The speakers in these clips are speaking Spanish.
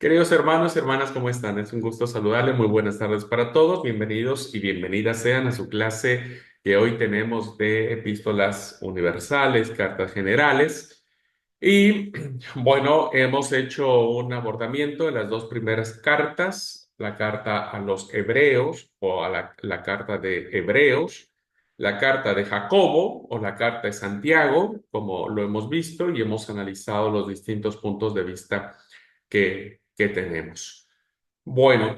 Queridos hermanos y hermanas, ¿cómo están? Es un gusto saludarles. Muy buenas tardes para todos. Bienvenidos y bienvenidas sean a su clase que hoy tenemos de epístolas universales, cartas generales. Y bueno, hemos hecho un abordamiento de las dos primeras cartas, la carta a los hebreos o a la carta de Hebreos, la carta de Jacobo o la carta de Santiago, como lo hemos visto y hemos analizado los distintos puntos de vista que tenemos. Bueno,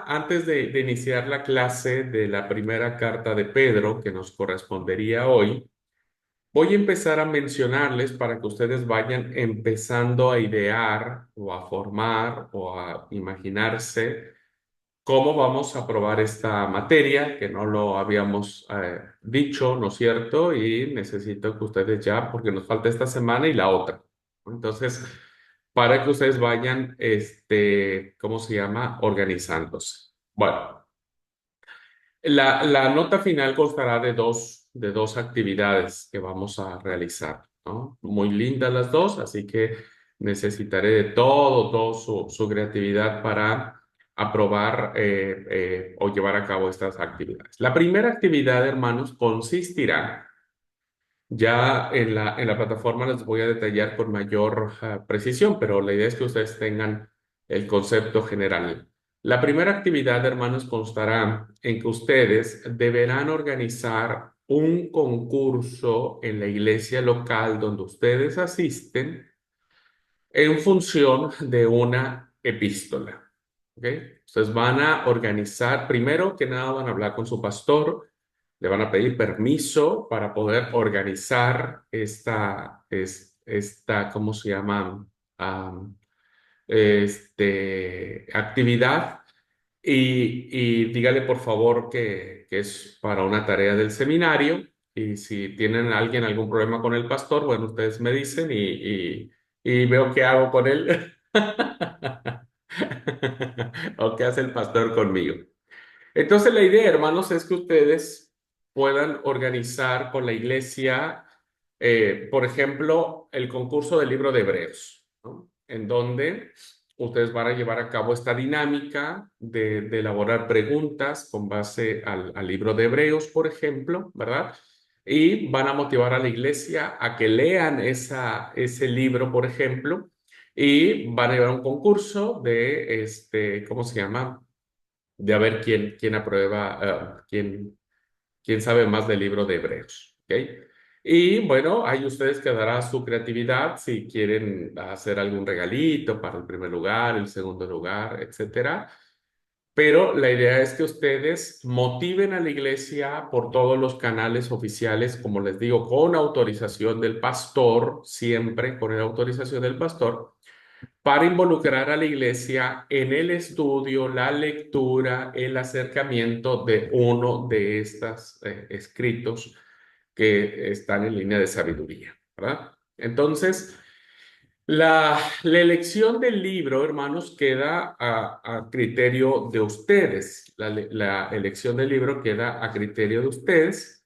antes de iniciar la clase de la primera carta de Pedro que nos correspondería hoy, voy a empezar a mencionarles para que ustedes vayan empezando a idear o a formar o a imaginarse cómo vamos a probar esta materia, que no lo habíamos dicho, ¿no es cierto? Y necesito que ustedes ya, porque nos falta esta semana y la otra. Entonces, para que ustedes vayan, ¿cómo se llama? Organizándose. Bueno. La nota final constará de dos actividades que vamos a realizar, ¿no? Muy lindas las dos, así que necesitaré de todo su creatividad para aprobar o llevar a cabo estas actividades. La primera actividad, hermanos, consistirá ya en la plataforma les voy a detallar con mayor precisión, pero la idea es que ustedes tengan el concepto general. La primera actividad, hermanos, constará en que ustedes deberán organizar un concurso en la iglesia local donde ustedes asisten en función de una epístola. ¿Ok? Ustedes van a organizar, primero que nada, van a hablar con su pastor, le van a pedir permiso para poder organizar esta ¿cómo se llama? Am, actividad y dígale por favor que es para una tarea del seminario y si tienen algún problema con el pastor, bueno, ustedes me dicen y veo qué hago con él o qué hace el pastor conmigo. Entonces la idea, hermanos, es que ustedes puedan organizar con la iglesia, por ejemplo, el concurso del libro de Hebreos, ¿no? En donde ustedes van a llevar a cabo esta dinámica de elaborar preguntas con base al libro de Hebreos, por ejemplo, ¿verdad? Y van a motivar a la iglesia a que lean ese libro, por ejemplo, y van a llevar un concurso de, ¿cómo se llama? De a ver quién aprueba, quién sabe más del libro de Hebreos. ¿Ok? Y bueno, ahí ustedes quedará su creatividad si quieren hacer algún regalito para el primer lugar, el segundo lugar, etcétera. Pero la idea es que ustedes motiven a la iglesia por todos los canales oficiales, como les digo, con autorización del pastor, siempre con la autorización del pastor para involucrar a la iglesia en el estudio, la lectura, el acercamiento de uno de estos escritos que están en línea de sabiduría, ¿verdad? Entonces, la elección del libro, hermanos, queda a criterio de ustedes. La elección del libro queda a criterio de ustedes.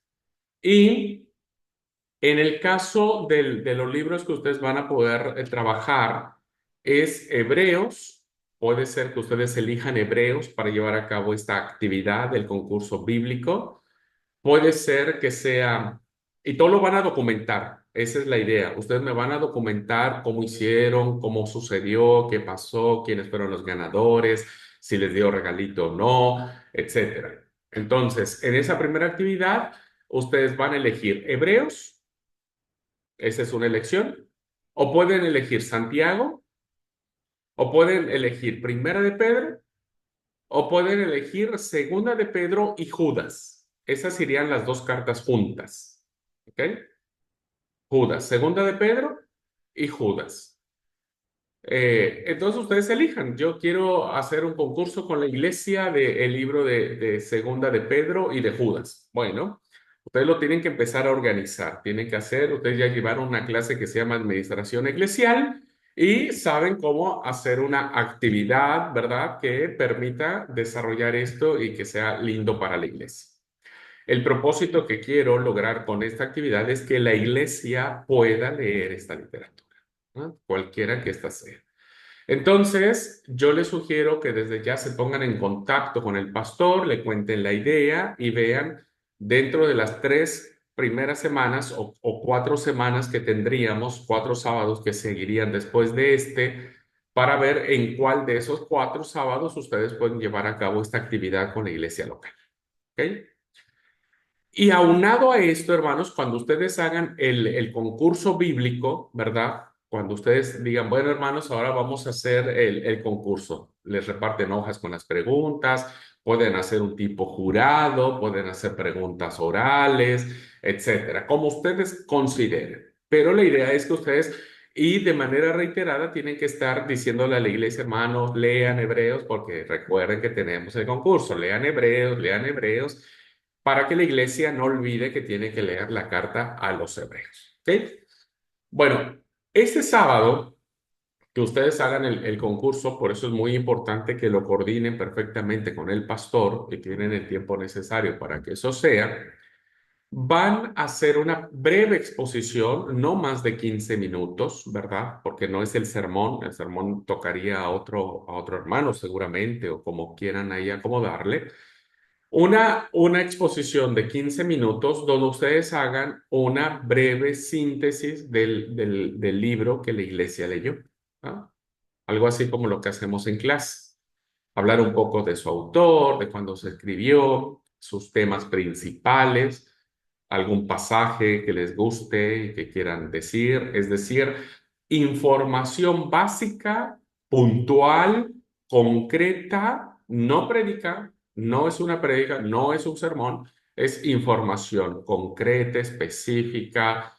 Y en el caso de los libros que ustedes van a poder trabajar, es Hebreos. Puede ser que ustedes elijan Hebreos para llevar a cabo esta actividad del concurso bíblico. Puede ser que sea, y todo lo van a documentar. Esa es la idea. Ustedes me van a documentar cómo hicieron, cómo sucedió, qué pasó, quiénes fueron los ganadores, si les dio regalito o no, etcétera. Entonces, en esa primera actividad, ustedes van a elegir Hebreos. Esa es una elección. O pueden elegir Santiago, o pueden elegir Primera de Pedro, o pueden elegir Segunda de Pedro y Judas. Esas serían las dos cartas juntas. ¿Ok? Judas, Segunda de Pedro y Judas. Entonces ustedes elijan. Yo quiero hacer un concurso con la iglesia del libro de Segunda de Pedro y de Judas. Bueno, ustedes lo tienen que empezar a organizar. Tienen que hacer, ustedes ya llevaron una clase que se llama Administración Eclesial y saben cómo hacer una actividad, ¿verdad? Que permita desarrollar esto y que sea lindo para la iglesia. El propósito que quiero lograr con esta actividad es que la iglesia pueda leer esta literatura. ¿no? Cualquiera que ésta sea. Entonces, yo les sugiero que desde ya se pongan en contacto con el pastor, le cuenten la idea y vean dentro de las 3 primeras semanas o 4 semanas que tendríamos, 4 sábados que seguirían después de este, para ver en cuál de esos 4 sábados ustedes pueden llevar a cabo esta actividad con la iglesia local. ¿Ok? Y aunado a esto, hermanos, cuando ustedes hagan el concurso bíblico, ¿verdad? Cuando ustedes digan, bueno, hermanos, ahora vamos a hacer el concurso. Les reparten hojas con las preguntas, pueden hacer un tipo jurado, pueden hacer preguntas orales, etcétera, como ustedes consideren. Pero la idea es que ustedes, y de manera reiterada, tienen que estar diciéndole a la iglesia, hermanos, lean Hebreos, porque recuerden que tenemos el concurso, lean Hebreos para que la iglesia no olvide que tiene que leer la carta a los hebreos. ¿Ok? Bueno, este sábado que ustedes hagan el concurso, por eso es muy importante que lo coordinen perfectamente con el pastor y tienen el tiempo necesario para que eso sea. Van a hacer una breve exposición, no más de 15 minutos, ¿verdad? Porque no es el sermón tocaría a otro hermano seguramente o como quieran ahí acomodarle. Una exposición de 15 minutos donde ustedes hagan una breve síntesis del libro que la iglesia leyó. ¿Ah? Algo así como lo que hacemos en clase. Hablar un poco de su autor, de cuándo se escribió, sus temas principales, algún pasaje que les guste y que quieran decir. Es decir, información básica, puntual, concreta, no predica, no es una prédica, no es un sermón, es información concreta, específica,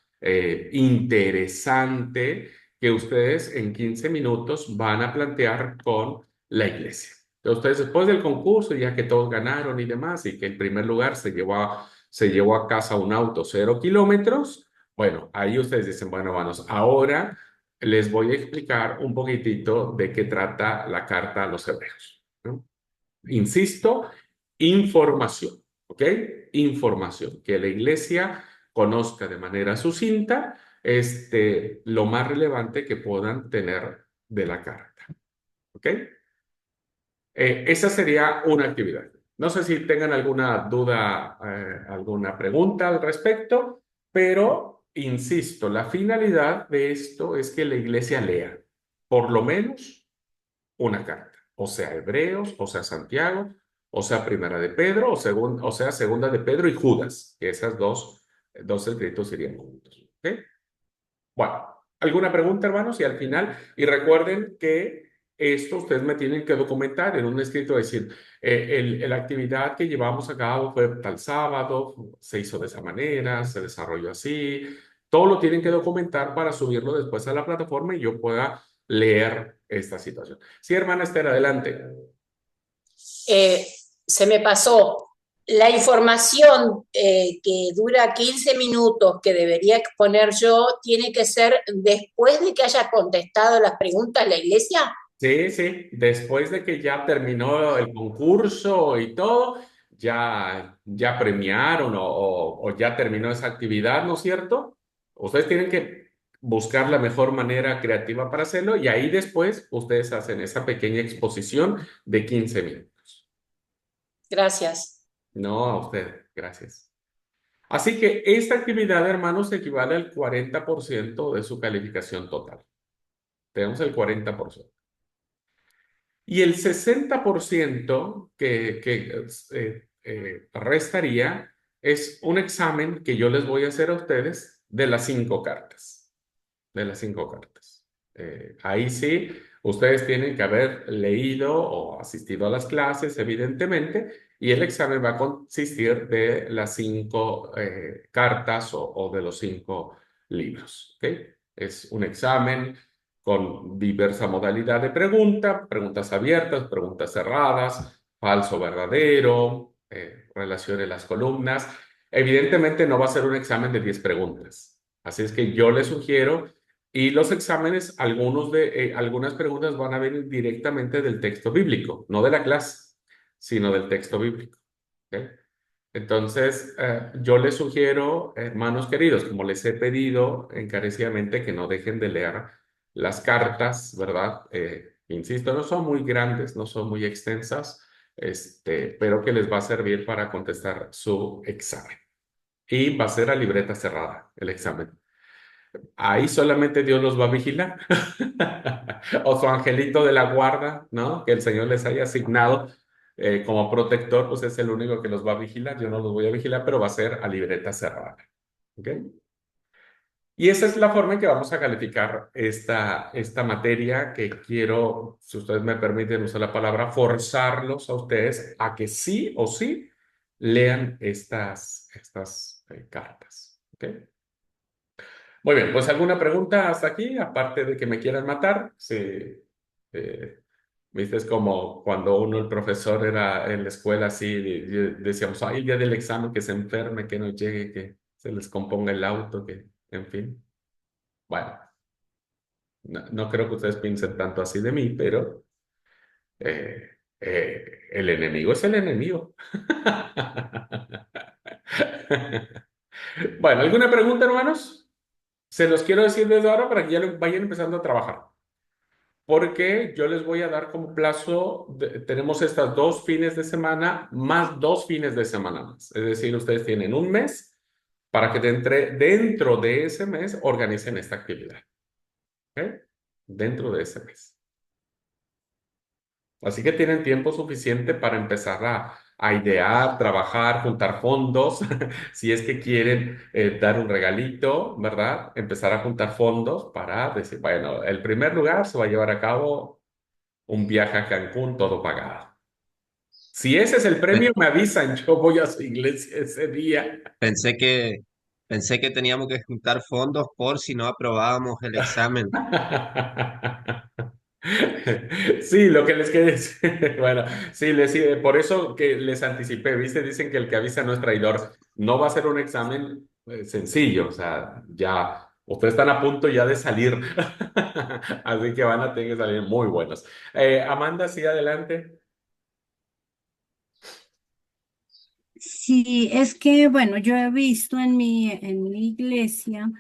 interesante, que ustedes en 15 minutos van a plantear con la iglesia. Ustedes después del concurso, ya que todos ganaron y demás, y que el primer lugar se llevó a casa un auto 0 kilómetros, bueno, ahí ustedes dicen, bueno, hermanos, ahora les voy a explicar un poquitito de qué trata la carta a los hebreos, ¿no? Insisto, información, ¿ok? Información, que la iglesia conozca de manera sucinta lo más relevante que puedan tener de la carta, ¿ok? Esa sería una actividad. No sé si tengan alguna duda, alguna pregunta al respecto, pero insisto, la finalidad de esto es que la iglesia lea por lo menos una carta, o sea, Hebreos, o sea, Santiago, o sea, Primera de Pedro, o sea, Segunda de Pedro y Judas, que esas dos escritos irían juntos. ¿Ok? Bueno, ¿alguna pregunta, hermanos? Y al final, y recuerden que esto ustedes me tienen que documentar en un escrito, decir, la actividad que llevamos a cabo fue tal sábado, se hizo de esa manera, se desarrolló así, todo lo tienen que documentar para subirlo después a la plataforma y yo pueda leer esta situación. Sí, hermana Esther, adelante. eh, Se me pasó la información que dura 15 minutos que debería exponer yo, tiene que ser después de que haya contestado las preguntas la iglesia. Sí, sí, después de que ya terminó el concurso y todo, ya premiaron o ya terminó esa actividad, ¿no es cierto? Ustedes tienen que buscar la mejor manera creativa para hacerlo y ahí después ustedes hacen esa pequeña exposición de 15 minutos. Gracias. No, a usted, gracias. Así que esta actividad, hermanos, equivale al 40% de su calificación total. Tenemos el 40%. Y el 60% que restaría es un examen que yo les voy a hacer a ustedes de las 5 cartas. De las 5 cartas. Ahí sí, ustedes tienen que haber leído o asistido a las clases, evidentemente, y el examen va a consistir de las 5 cartas o de los 5 libros. ¿Ok? Es un examen con diversa modalidad de preguntas abiertas, preguntas cerradas, falso, verdadero, relacione las columnas. Evidentemente no va a ser un examen de 10 preguntas. Así es que yo les sugiero, y los exámenes, algunas preguntas van a venir directamente del texto bíblico, no de la clase, sino del texto bíblico. ¿Ok? Entonces, yo les sugiero, hermanos queridos, como les he pedido encarecidamente, que no dejen de leer las cartas, ¿verdad? Insisto, no son muy grandes, no son muy extensas, pero que les va a servir para contestar su examen. Y va a ser a libreta cerrada el examen. Ahí solamente Dios los va a vigilar. O su angelito de la guarda, ¿no? Que el Señor les haya asignado como protector, pues es el único que los va a vigilar. Yo no los voy a vigilar, pero va a ser a libreta cerrada. ¿Ok? Y esa es la forma en que vamos a calificar esta materia que quiero, si ustedes me permiten usar la palabra, forzarlos a ustedes a que sí o sí lean estas cartas. ¿Ok? Muy bien, pues ¿alguna pregunta hasta aquí? Aparte de que me quieran matar. Sí, viste, es como cuando uno, el profesor era en la escuela así, decíamos, ay, el día del examen que se enferme, que no llegue, que se les componga el auto, que, en fin. Bueno, no creo que ustedes piensen tanto así de mí, pero eh, el enemigo es el enemigo. Bueno, ¿alguna pregunta, hermanos? Se los quiero decir desde ahora para que ya vayan empezando a trabajar. Porque yo les voy a dar como plazo, tenemos estas 2 fines de semana más 2 fines de semana más. Es decir, ustedes tienen un mes para que dentro de ese mes organicen esta actividad. ¿Ok? Dentro de ese mes. Así que tienen tiempo suficiente para empezar a idear, trabajar, juntar fondos, si es que quieren dar un regalito, ¿verdad? Empezar a juntar fondos para decir, bueno, el primer lugar se va a llevar a cabo un viaje a Cancún todo pagado. Si ese es el Pe- premio, me avisan, yo voy a su iglesia ese día. Pensé que, pensé que teníamos que juntar fondos por si no aprobábamos el examen. Sí, lo que les quede decir, bueno, sí, por eso que les anticipé, ¿viste? Dicen que el que avisa no es traidor. No va a ser un examen sencillo, o sea, ya, ustedes están a punto ya de salir, así que van a tener que salir muy buenos. Amanda, sí, adelante. Sí, es que, bueno, yo he visto en mi iglesia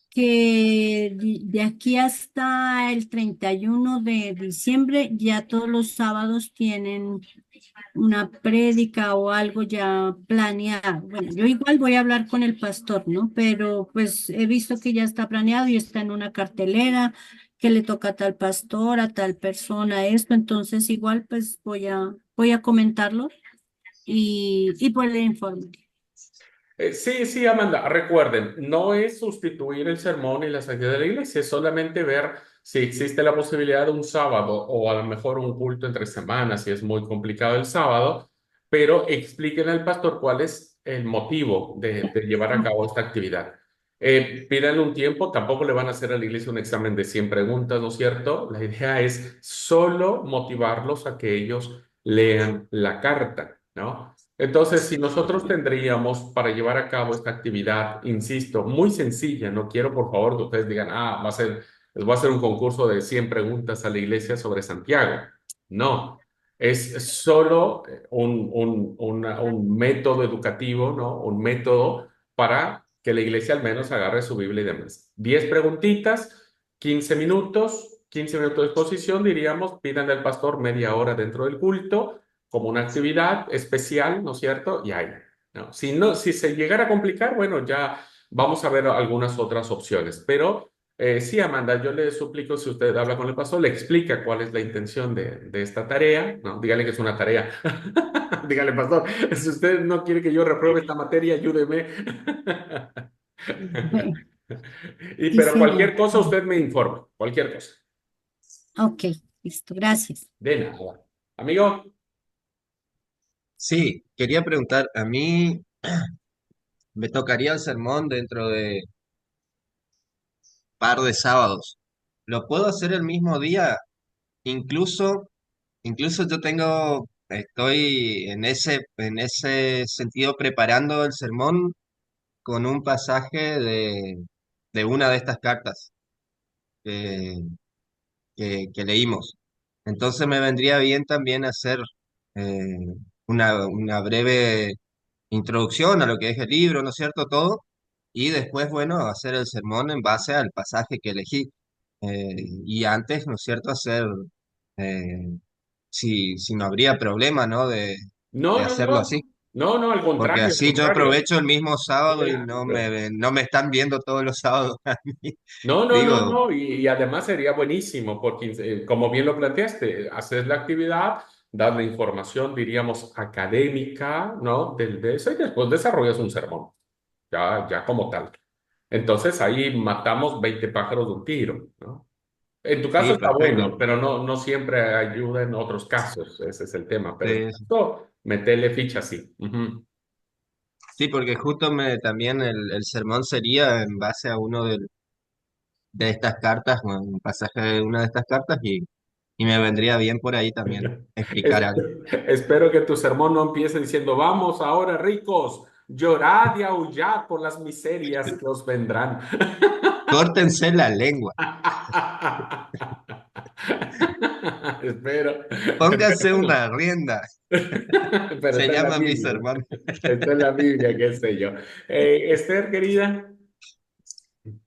que de aquí hasta el 31 de diciembre ya todos los sábados tienen una prédica o algo ya planeado. Bueno, yo igual voy a hablar con el pastor, ¿no? Pero pues he visto que ya está planeado y está en una cartelera que le toca a tal pastor, a tal persona esto, entonces igual pues voy a comentarlo y pues le informo. Sí, sí, Amanda, recuerden, no es sustituir el sermón y las actividades de la iglesia, es solamente ver si existe la posibilidad de un sábado o a lo mejor un culto entre semanas, si es muy complicado el sábado, pero expliquen al pastor cuál es el motivo de llevar a cabo esta actividad. Pídanle un tiempo, tampoco le van a hacer a la iglesia un examen de 100 preguntas, ¿no es cierto? La idea es solo motivarlos a que ellos lean la carta, ¿no? Entonces, si nosotros tendríamos para llevar a cabo esta actividad, insisto, muy sencilla, no quiero por favor que ustedes digan, les voy a hacer un concurso de 100 preguntas a la iglesia sobre Santiago. No, es solo un método educativo, ¿no? Un método para que la iglesia al menos agarre su Biblia y demás. 10 preguntitas, 15 minutos de exposición, diríamos, pidan al pastor media hora dentro del culto como una actividad especial, ¿no es cierto? Y ahí, ¿no? Si se llegara a complicar, bueno, ya vamos a ver algunas otras opciones. Pero sí, Amanda, yo le suplico, si usted habla con el pastor, le explica cuál es la intención de esta tarea, ¿no? Dígale que es una tarea. Dígale, pastor, si usted no quiere que yo repruebe esta materia, ayúdeme. Bueno, sí, Pero señor. cualquier cosa, usted me informa, cualquier cosa. Ok, listo, gracias. De nada. Amigo. Sí, quería preguntar, a mí me tocaría el sermón dentro de par de sábados. ¿Lo puedo hacer el mismo día? Incluso, incluso estoy en ese sentido preparando el sermón con un pasaje de una de estas cartas que, que leímos. Entonces me vendría bien también hacer eh, una breve introducción a lo que es el libro, ¿no es cierto? Todo. Y después, bueno, hacer el sermón en base al pasaje que elegí. y antes, ¿no es cierto?, hacer, eh, si no habría problema, ¿no?, de No, no, hacerlo así. no, no, no, al Porque contrario, al así yo contrario. aprovecho el mismo sábado y Claro. no me están viendo todos los sábados a mí. No, no, no, Digo, no, y además sería buenísimo porque, como bien lo planteaste, haces la actividad, das la información, diríamos, académica, ¿no? De eso y después desarrollas un sermón, ya como tal. Entonces ahí matamos 20 pájaros de un tiro, ¿no? En tu caso sí, está perfecto. bueno, pero no, no siempre ayuda en otros casos, ese es el tema, pero en tu Sí, caso, metele ficha sí. Ujú. sí, porque justo también el sermón sería en base a de estas cartas, bueno, un pasaje de una de estas cartas y me vendría bien por ahí también explicar algo. Espero que tu sermón no empiece diciendo, vamos ahora ricos, llorad y aullad por las miserias que os vendrán. Córtense la lengua, Espero, pónganse pero una rienda, pero se está en la llama mi Biblia, sermón. está en la Biblia, qué sé yo. Esther, querida,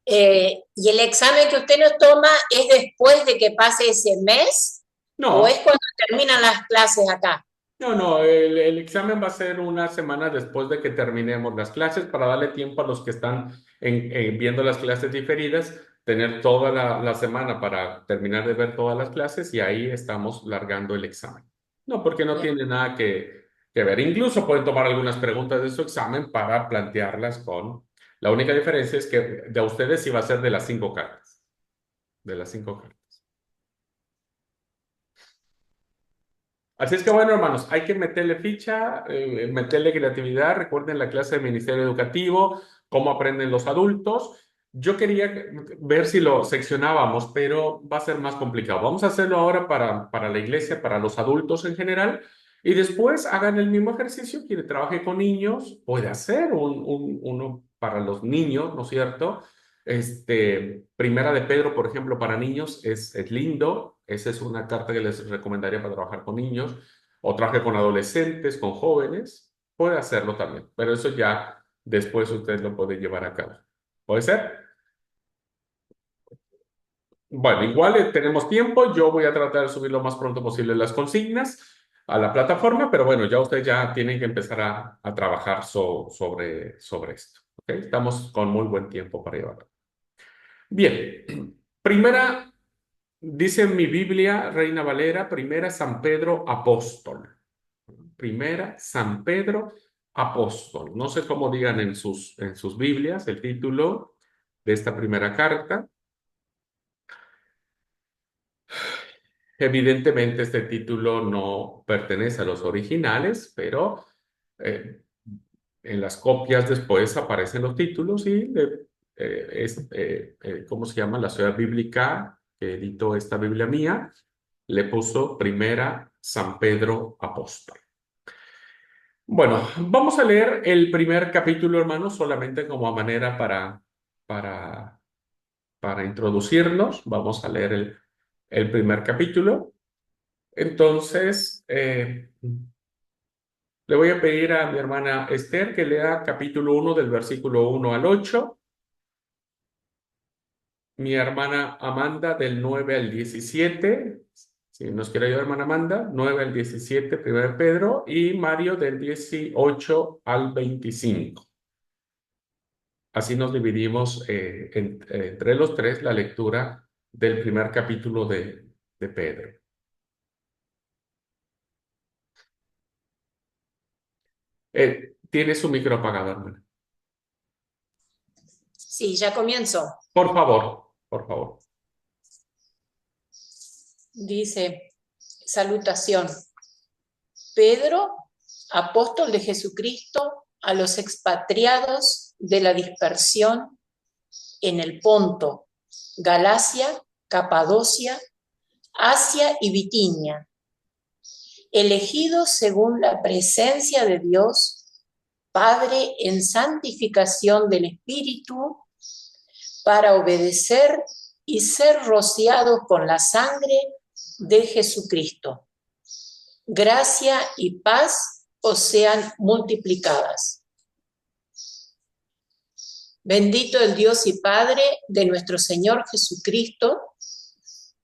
¿Y el examen que usted nos toma es después de que pase ese mes o es no. cuando terminan las clases acá? No, no, el examen va a ser una semana después de que terminemos las clases para darle tiempo a los que están viendo las clases diferidas, tener toda la semana para terminar de ver todas las clases y ahí estamos largando el examen. No, porque no Bien. tiene nada que ver. Incluso pueden tomar algunas preguntas de su examen para plantearlas con... La única diferencia es que de ustedes sí va a ser de las 5 cartas, de las 5 cartas. Así es que bueno, hermanos, hay que meterle ficha, meterle creatividad. Recuerden la clase de Ministerio Educativo, cómo aprenden los adultos. Yo quería ver si lo seccionábamos, pero va a ser más complicado. Vamos a hacerlo ahora para la iglesia, para los adultos en general, y después hagan el mismo ejercicio. Quien trabaje con niños puede hacer uno para los niños, ¿no es cierto? Primera de Pedro, por ejemplo, para niños es lindo. Esa es una carta que les recomendaría para trabajar con niños. O trabaje con adolescentes, con jóvenes. Puede hacerlo también, pero eso ya después usted lo puede llevar a cabo. ¿Puede ser? Bueno, igual tenemos tiempo. Yo voy a tratar de subir lo más pronto posible las consignas a la plataforma, pero bueno, ya ustedes ya tienen que empezar a trabajar sobre esto. ¿Ok? Estamos con muy buen tiempo para llevarlo. Bien, primera, dice en mi Biblia, Reina Valera, primera San Pedro Apóstol. Primera San Pedro Apóstol. No sé cómo digan en sus Biblias el título de esta primera carta. Evidentemente este título no pertenece a los originales, pero eh, en las copias después aparecen los títulos y ¿cómo se llama? La Ciudad Bíblica que editó esta Biblia mía le puso Primera San Pedro Apóstol. Bueno, vamos a leer el primer capítulo, hermanos, solamente como manera para, para introducirnos. Vamos a leer el primer capítulo. Entonces, le voy a pedir a mi hermana Esther que lea capítulo 1 del versículo 1 al 8. Mi hermana Amanda del 9 al 17. Si nos quiere ayudar, hermana Amanda, 9 al 17, 1 Pedro, y Mario del 18 al 25. Así nos dividimos entre los tres la lectura del primer capítulo de Pedro. Tiene su micro apagado, hermana. Sí, ya comienzo. Por favor, por favor. Dice, salutación. Pedro, apóstol de Jesucristo, a los expatriados de la dispersión en el Ponto, Galacia, Capadocia, Asia y Bitinia, elegidos según la presencia de Dios, Padre en santificación del Espíritu, para obedecer y ser rociados con la sangre de Jesucristo. Gracia y paz os sean multiplicadas. Bendito el Dios y Padre de nuestro Señor Jesucristo,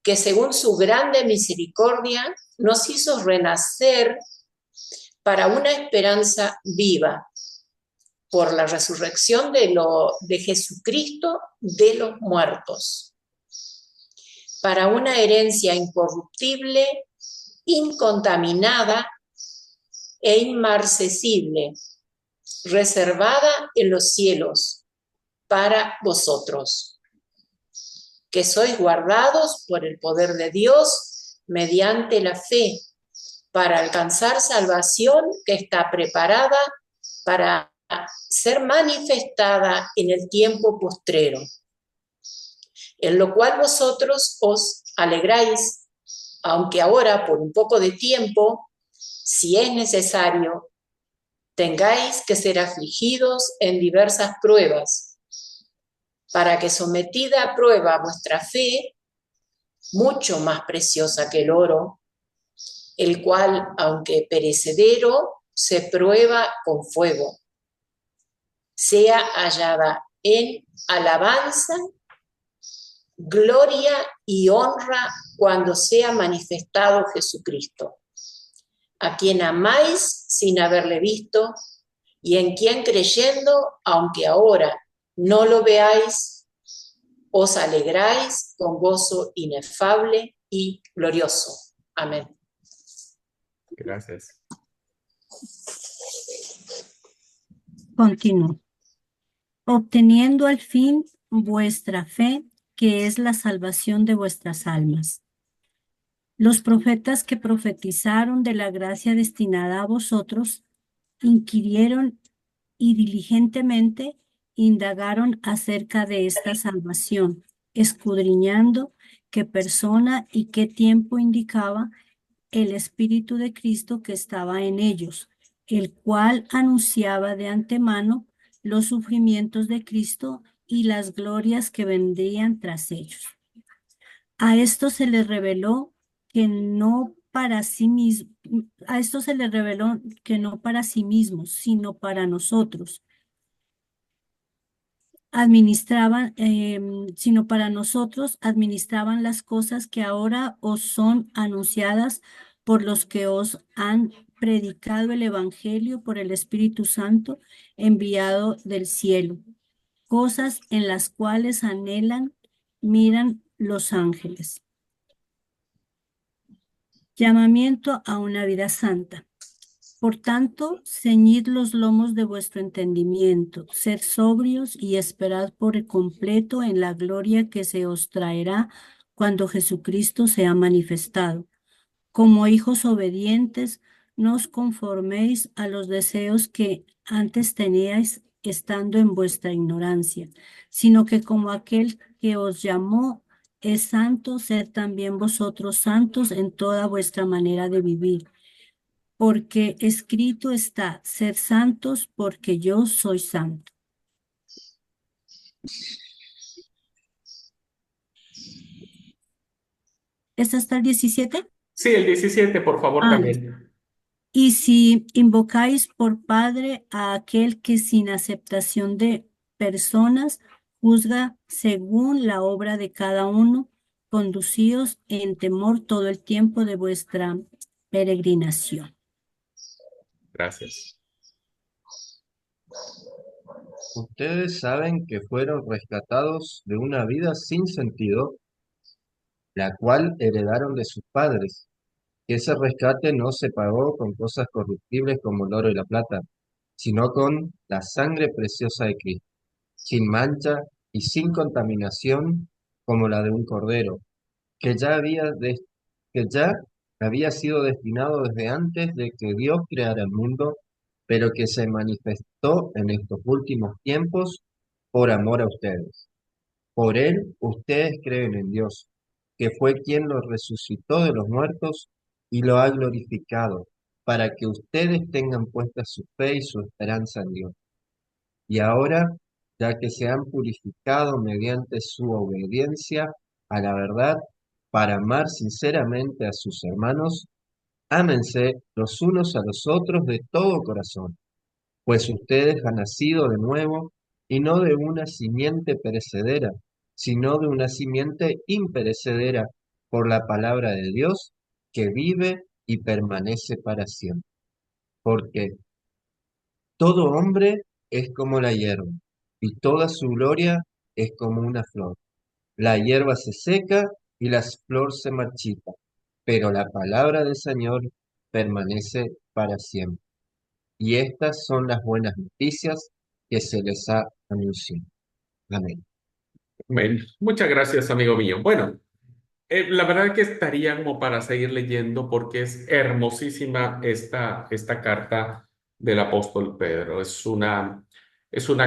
que según su grande misericordia nos hizo renacer para una esperanza viva por la resurrección de Jesucristo de los muertos, para una herencia incorruptible, incontaminada e inmarcesible, reservada en los cielos para vosotros, que sois guardados por el poder de Dios mediante la fe, para alcanzar salvación que está preparada para ser manifestada en el tiempo postrero, en lo cual vosotros os alegráis, aunque ahora por un poco de tiempo, si es necesario, tengáis que ser afligidos en diversas pruebas, para que sometida a prueba vuestra fe, mucho más preciosa que el oro, el cual, aunque perecedero, se prueba con fuego, sea hallada en alabanza, gloria y honra cuando sea manifestado Jesucristo, a quien amáis sin haberle visto, y en quien creyendo, aunque ahora no lo veáis, os alegráis con gozo inefable y glorioso. Amén. Gracias. Continúo. Obteniendo al fin vuestra fe, que es la salvación de vuestras almas. Los profetas que profetizaron de la gracia destinada a vosotros, inquirieron y diligentemente indagaron acerca de esta salvación, escudriñando qué persona y qué tiempo indicaba el Espíritu de Cristo que estaba en ellos, el cual anunciaba de antemano los sufrimientos de Cristo y las glorias que vendrían tras ellos. A esto se les reveló que no para sí mismo, a esto se les reveló que no para sí mismos, sino para nosotros, sino para nosotros administraban las cosas que ahora os son anunciadas por los que os han predicado el Evangelio por el Espíritu Santo enviado del cielo, cosas en las cuales miran los ángeles. Llamamiento a una vida santa. Por tanto, ceñid los lomos de vuestro entendimiento, sed sobrios y esperad por completo en la gloria que se os traerá cuando Jesucristo sea manifestado. Como hijos obedientes, no os conforméis a los deseos que antes teníais estando en vuestra ignorancia, sino que como aquel que os llamó es santo, sed también vosotros santos en toda vuestra manera de vivir. Porque escrito está, sed santos porque yo soy santo. ¿Es hasta el 17? Sí, el 17, por favor, también. Y si invocáis por Padre a aquel que sin aceptación de personas juzga según la obra de cada uno, conducíos en temor todo el tiempo de vuestra peregrinación. Gracias. Ustedes saben que fueron rescatados de una vida sin sentido, la cual heredaron de sus padres. Que ese rescate no se pagó con cosas corruptibles como el oro y la plata, sino con la sangre preciosa de Cristo, sin mancha y sin contaminación como la de un cordero, que que ya había sido destinado desde antes de que Dios creara el mundo, pero que se manifestó en estos últimos tiempos por amor a ustedes. Por él ustedes creen en Dios, que fue quien lo resucitó de los muertos y lo ha glorificado, para que ustedes tengan puesta su fe y su esperanza en Dios. Y ahora, ya que se han purificado mediante su obediencia a la verdad, para amar sinceramente a sus hermanos, ámense los unos a los otros de todo corazón, pues ustedes han nacido de nuevo y no de una simiente perecedera, sino de una simiente imperecedera, por la palabra de Dios que vive y permanece para siempre. Porque todo hombre es como la hierba, y toda su gloria es como una flor. La hierba se seca y la flor se marchita, pero la palabra del Señor permanece para siempre. Y estas son las buenas noticias que se les ha anunciado. Amén. Amén. Muchas gracias, amigo mío. Bueno, la verdad que estaría como para seguir leyendo porque es hermosísima esta carta del apóstol Pedro. Es una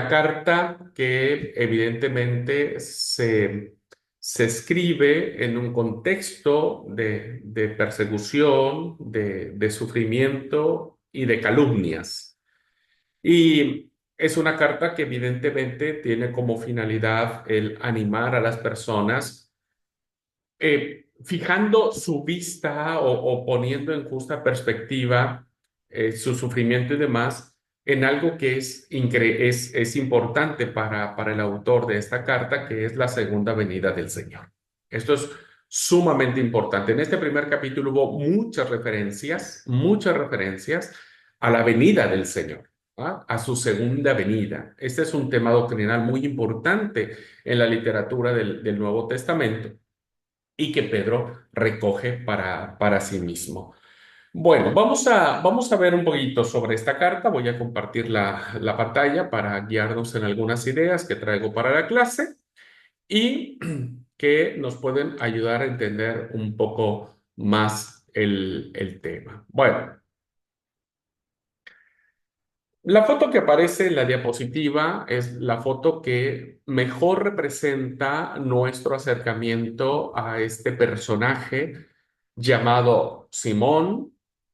carta que evidentemente se escribe en un contexto de persecución, de sufrimiento y de calumnias. Y es una carta que evidentemente tiene como finalidad el animar a las personas fijando su vista o poniendo en justa perspectiva su sufrimiento y demás en algo que es importante para el autor de esta carta, que es la segunda venida del Señor. Esto es sumamente importante. En este primer capítulo hubo muchas referencias a la venida del Señor, ¿ah? A su segunda venida. Este es un tema doctrinal muy importante en la literatura del Nuevo Testamento y que Pedro recoge para sí mismo. Bueno, vamos a ver un poquito sobre esta carta. Voy a compartir la pantalla para guiarnos en algunas ideas que traigo para la clase y que nos pueden ayudar a entender un poco más el tema. Bueno, la foto que aparece en la diapositiva es la foto que mejor representa nuestro acercamiento a este personaje llamado Simón,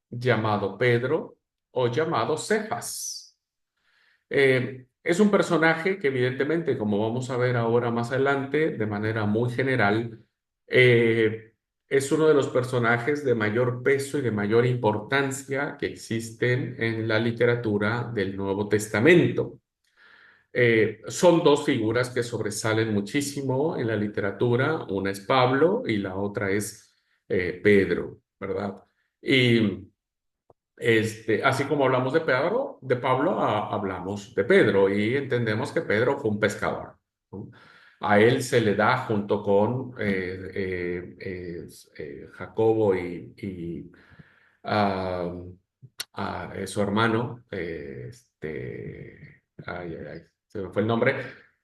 llamado Pedro o llamado Cefas. Es un personaje que evidentemente, como vamos a ver ahora más adelante, de manera muy general, es uno de los personajes de mayor peso y de mayor importancia que existen en la literatura del Nuevo Testamento. Son dos figuras que sobresalen muchísimo en la literatura, una es Pablo y la otra es Pedro, ¿verdad? Y así como hablamos de Pablo, hablamos de Pedro y entendemos que Pedro fue un pescador, ¿no? A él se le da junto con Jacobo y ah, su hermano, ay, ay, ay, se me fue el nombre,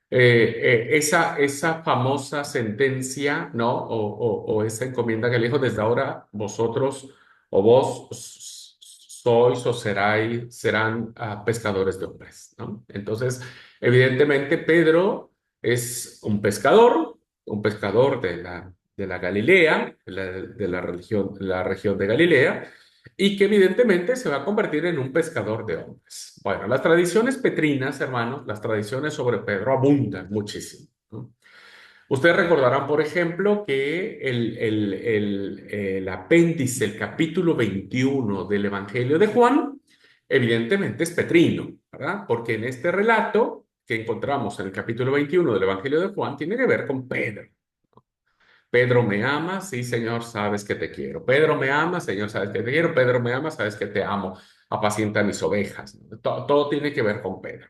esa famosa sentencia, ¿no? O esa encomienda que le dijo, desde ahora vosotros o vos sois o serán pescadores de hombres, ¿no? Entonces, evidentemente, Pedro es un pescador de la Galilea, la región de Galilea, y que evidentemente se va a convertir en un pescador de hombres. Bueno, las tradiciones petrinas, hermanos, las tradiciones sobre Pedro abundan muchísimo, ¿no? Ustedes recordarán, por ejemplo, que el apéndice, el capítulo 21 del Evangelio de Juan, evidentemente es petrino, ¿verdad? Porque en este relato que encontramos en el capítulo 21 del Evangelio de Juan tiene que ver con Pedro. Pedro me ama, sí, Señor, sabes que te quiero. Pedro me ama, Señor, sabes que te quiero. Pedro me ama, sabes que te amo. Apacienta mis ovejas. Todo tiene que ver con Pedro.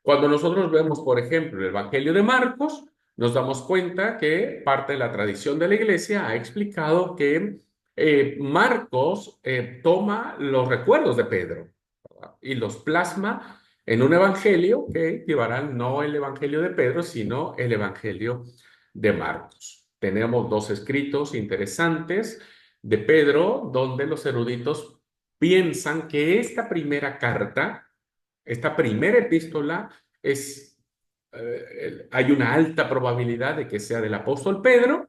Cuando nosotros vemos, por ejemplo, el Evangelio de Marcos, nos damos cuenta que parte de la tradición de la iglesia ha explicado que Marcos toma los recuerdos de Pedro, ¿verdad? Y los plasma en un evangelio que llevarán no el Evangelio de Pedro, sino el Evangelio de Marcos. Tenemos dos escritos interesantes de Pedro, donde los eruditos piensan que esta primera carta, esta primera epístola, hay una alta probabilidad de que sea del apóstol Pedro,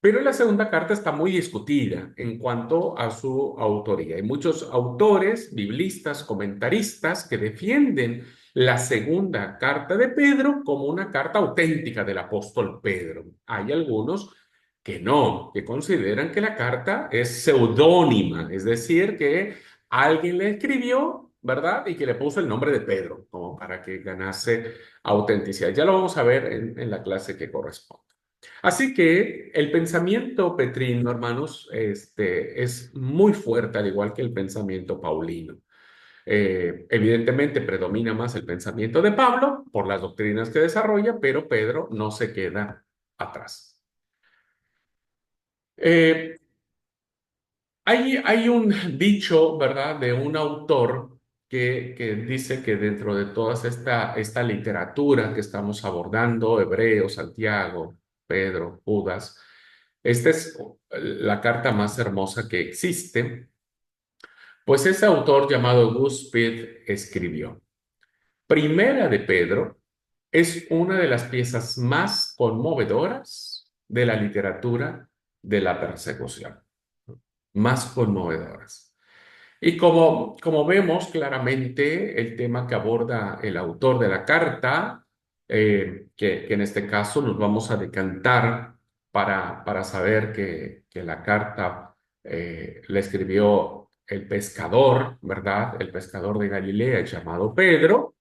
pero la segunda carta está muy discutida en cuanto a su autoría. Hay muchos autores, biblistas, comentaristas que defienden la segunda carta de Pedro como una carta auténtica del apóstol Pedro. Hay algunos que no, que consideran que la carta es seudónima, es decir, que alguien le escribió, ¿verdad? Y que le puso el nombre de Pedro, como para que ganase autenticidad. Ya lo vamos a ver en la clase que corresponde. Así que el pensamiento petrino, hermanos, es muy fuerte, al igual que el pensamiento paulino. Evidentemente predomina más el pensamiento de Pablo por las doctrinas que desarrolla, pero Pedro no se queda atrás. Eh, hay un dicho, ¿verdad?, de un autor que dice que dentro de toda esta literatura que estamos abordando, Hebreo, Santiago, Pedro, Judas, esta es la carta más hermosa que existe, pues ese autor llamado Gus Speed escribió: Primera de Pedro es una de las piezas más conmovedoras de la literatura de la persecución, más conmovedoras. Y como vemos claramente, el tema que aborda el autor de la carta, que en este caso nos vamos a decantar para saber que la carta la escribió el pescador, ¿verdad? El pescador de Galilea llamado Pedro.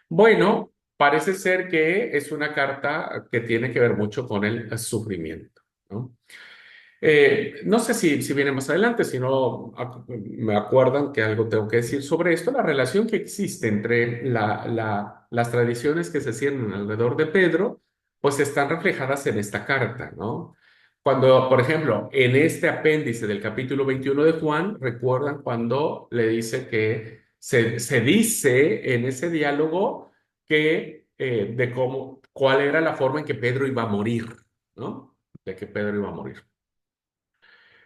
Bueno, parece ser que es una carta que tiene que ver mucho con el sufrimiento, ¿no? No sé si viene más adelante, si no me acuerdan que algo tengo que decir sobre esto, la relación que existe entre las tradiciones que se cierne alrededor de Pedro, pues están reflejadas en esta carta, ¿no? Cuando, por ejemplo, en este apéndice del capítulo 21 de Juan, recuerdan cuando le dice que se dice en ese diálogo que de cómo, cuál era la forma en que Pedro iba a morir, ¿no? De que Pedro iba a morir.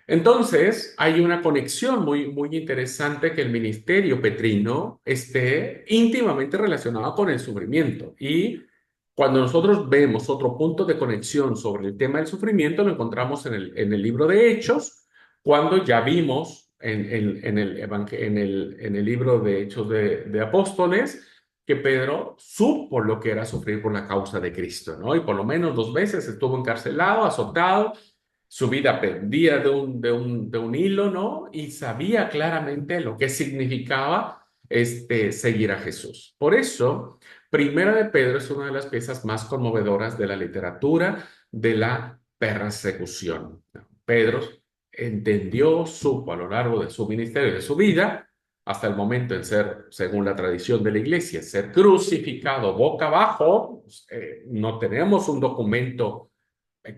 Entonces, hay una conexión muy interesante que el ministerio petrino esté íntimamente relacionado con el sufrimiento. Y cuando nosotros vemos otro punto de conexión sobre el tema del sufrimiento, lo encontramos en el libro de Hechos, cuando ya vimos en el libro de Hechos de Apóstoles que Pedro supo lo que era sufrir por la causa de Cristo, ¿no? Y por lo menos 2 veces estuvo encarcelado, azotado, su vida pendía de un hilo, ¿no? Y sabía claramente lo que significaba seguir a Jesús. Por eso, Primera de Pedro es una de las piezas más conmovedoras de la literatura de la persecución. Pedro entendió, supo a lo largo de su ministerio y de su vida, hasta el momento en ser, según la tradición de la iglesia, ser crucificado boca abajo. No tenemos un documento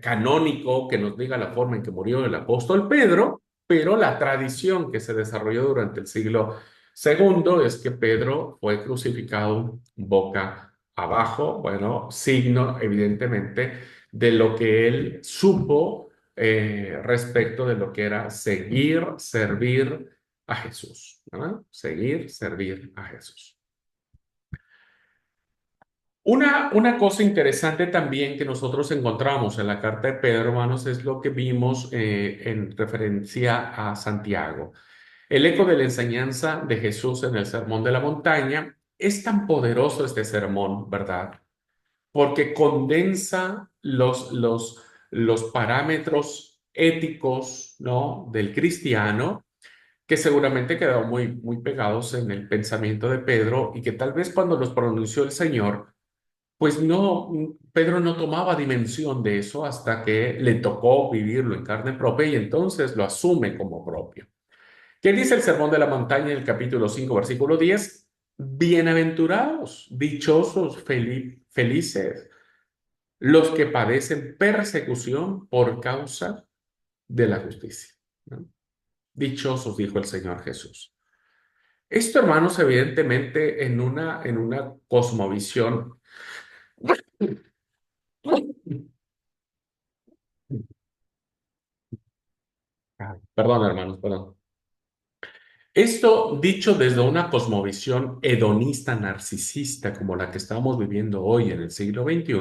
canónico que nos diga la forma en que murió el apóstol Pedro, pero la tradición que se desarrolló durante el siglo segundo es que Pedro fue crucificado boca abajo, bueno, signo evidentemente de lo que él supo respecto de lo que era seguir, servir a Jesús, ¿verdad? Seguir, servir a Jesús. Una cosa interesante también que nosotros encontramos en la carta de Pedro, hermanos, es lo que vimos en referencia a Santiago. El eco de la enseñanza de Jesús en el Sermón de la Montaña es tan poderoso este sermón, ¿verdad? Porque condensa los parámetros éticos, ¿no?, del cristiano, que seguramente quedaron muy pegados en el pensamiento de Pedro y que tal vez cuando los pronunció el Señor, pues no, Pedro no tomaba dimensión de eso hasta que le tocó vivirlo en carne propia y entonces lo asume como propio. ¿Qué dice el Sermón de la Montaña en el capítulo 5, versículo 10? Bienaventurados, dichosos, felices, los que padecen persecución por causa de la justicia, ¿no? Dichosos, dijo el Señor Jesús. Esto, hermanos, evidentemente en una cosmovisión. Perdón, hermanos, perdón. Esto dicho desde una cosmovisión hedonista narcisista como la que estamos viviendo hoy en el siglo XXI,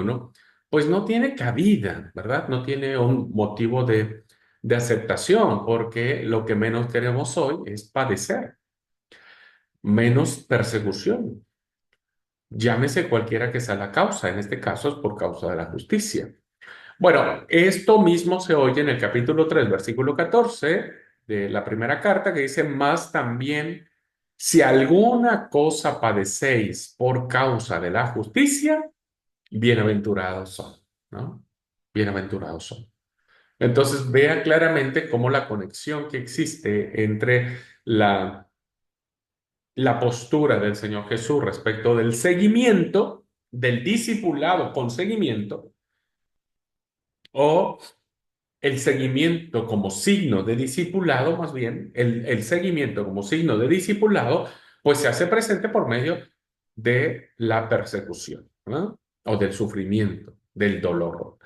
pues no tiene cabida, ¿verdad? No tiene un motivo de aceptación, porque lo que menos queremos hoy es padecer, menos persecución. Llámese cualquiera que sea la causa, en este caso es por causa de la justicia. Bueno, esto mismo se oye en el capítulo 3, versículo 14 de la primera carta, que dice: más también, si alguna cosa padecéis por causa de la justicia, bienaventurados son, ¿no? bienaventurados son. Entonces, vea claramente cómo la conexión que existe entre la postura del Señor Jesús respecto del seguimiento, del discipulado con seguimiento, o el seguimiento como signo de discipulado, más bien, el seguimiento como signo de discipulado, pues se hace presente por medio de la persecución, ¿no? O del sufrimiento, del dolor.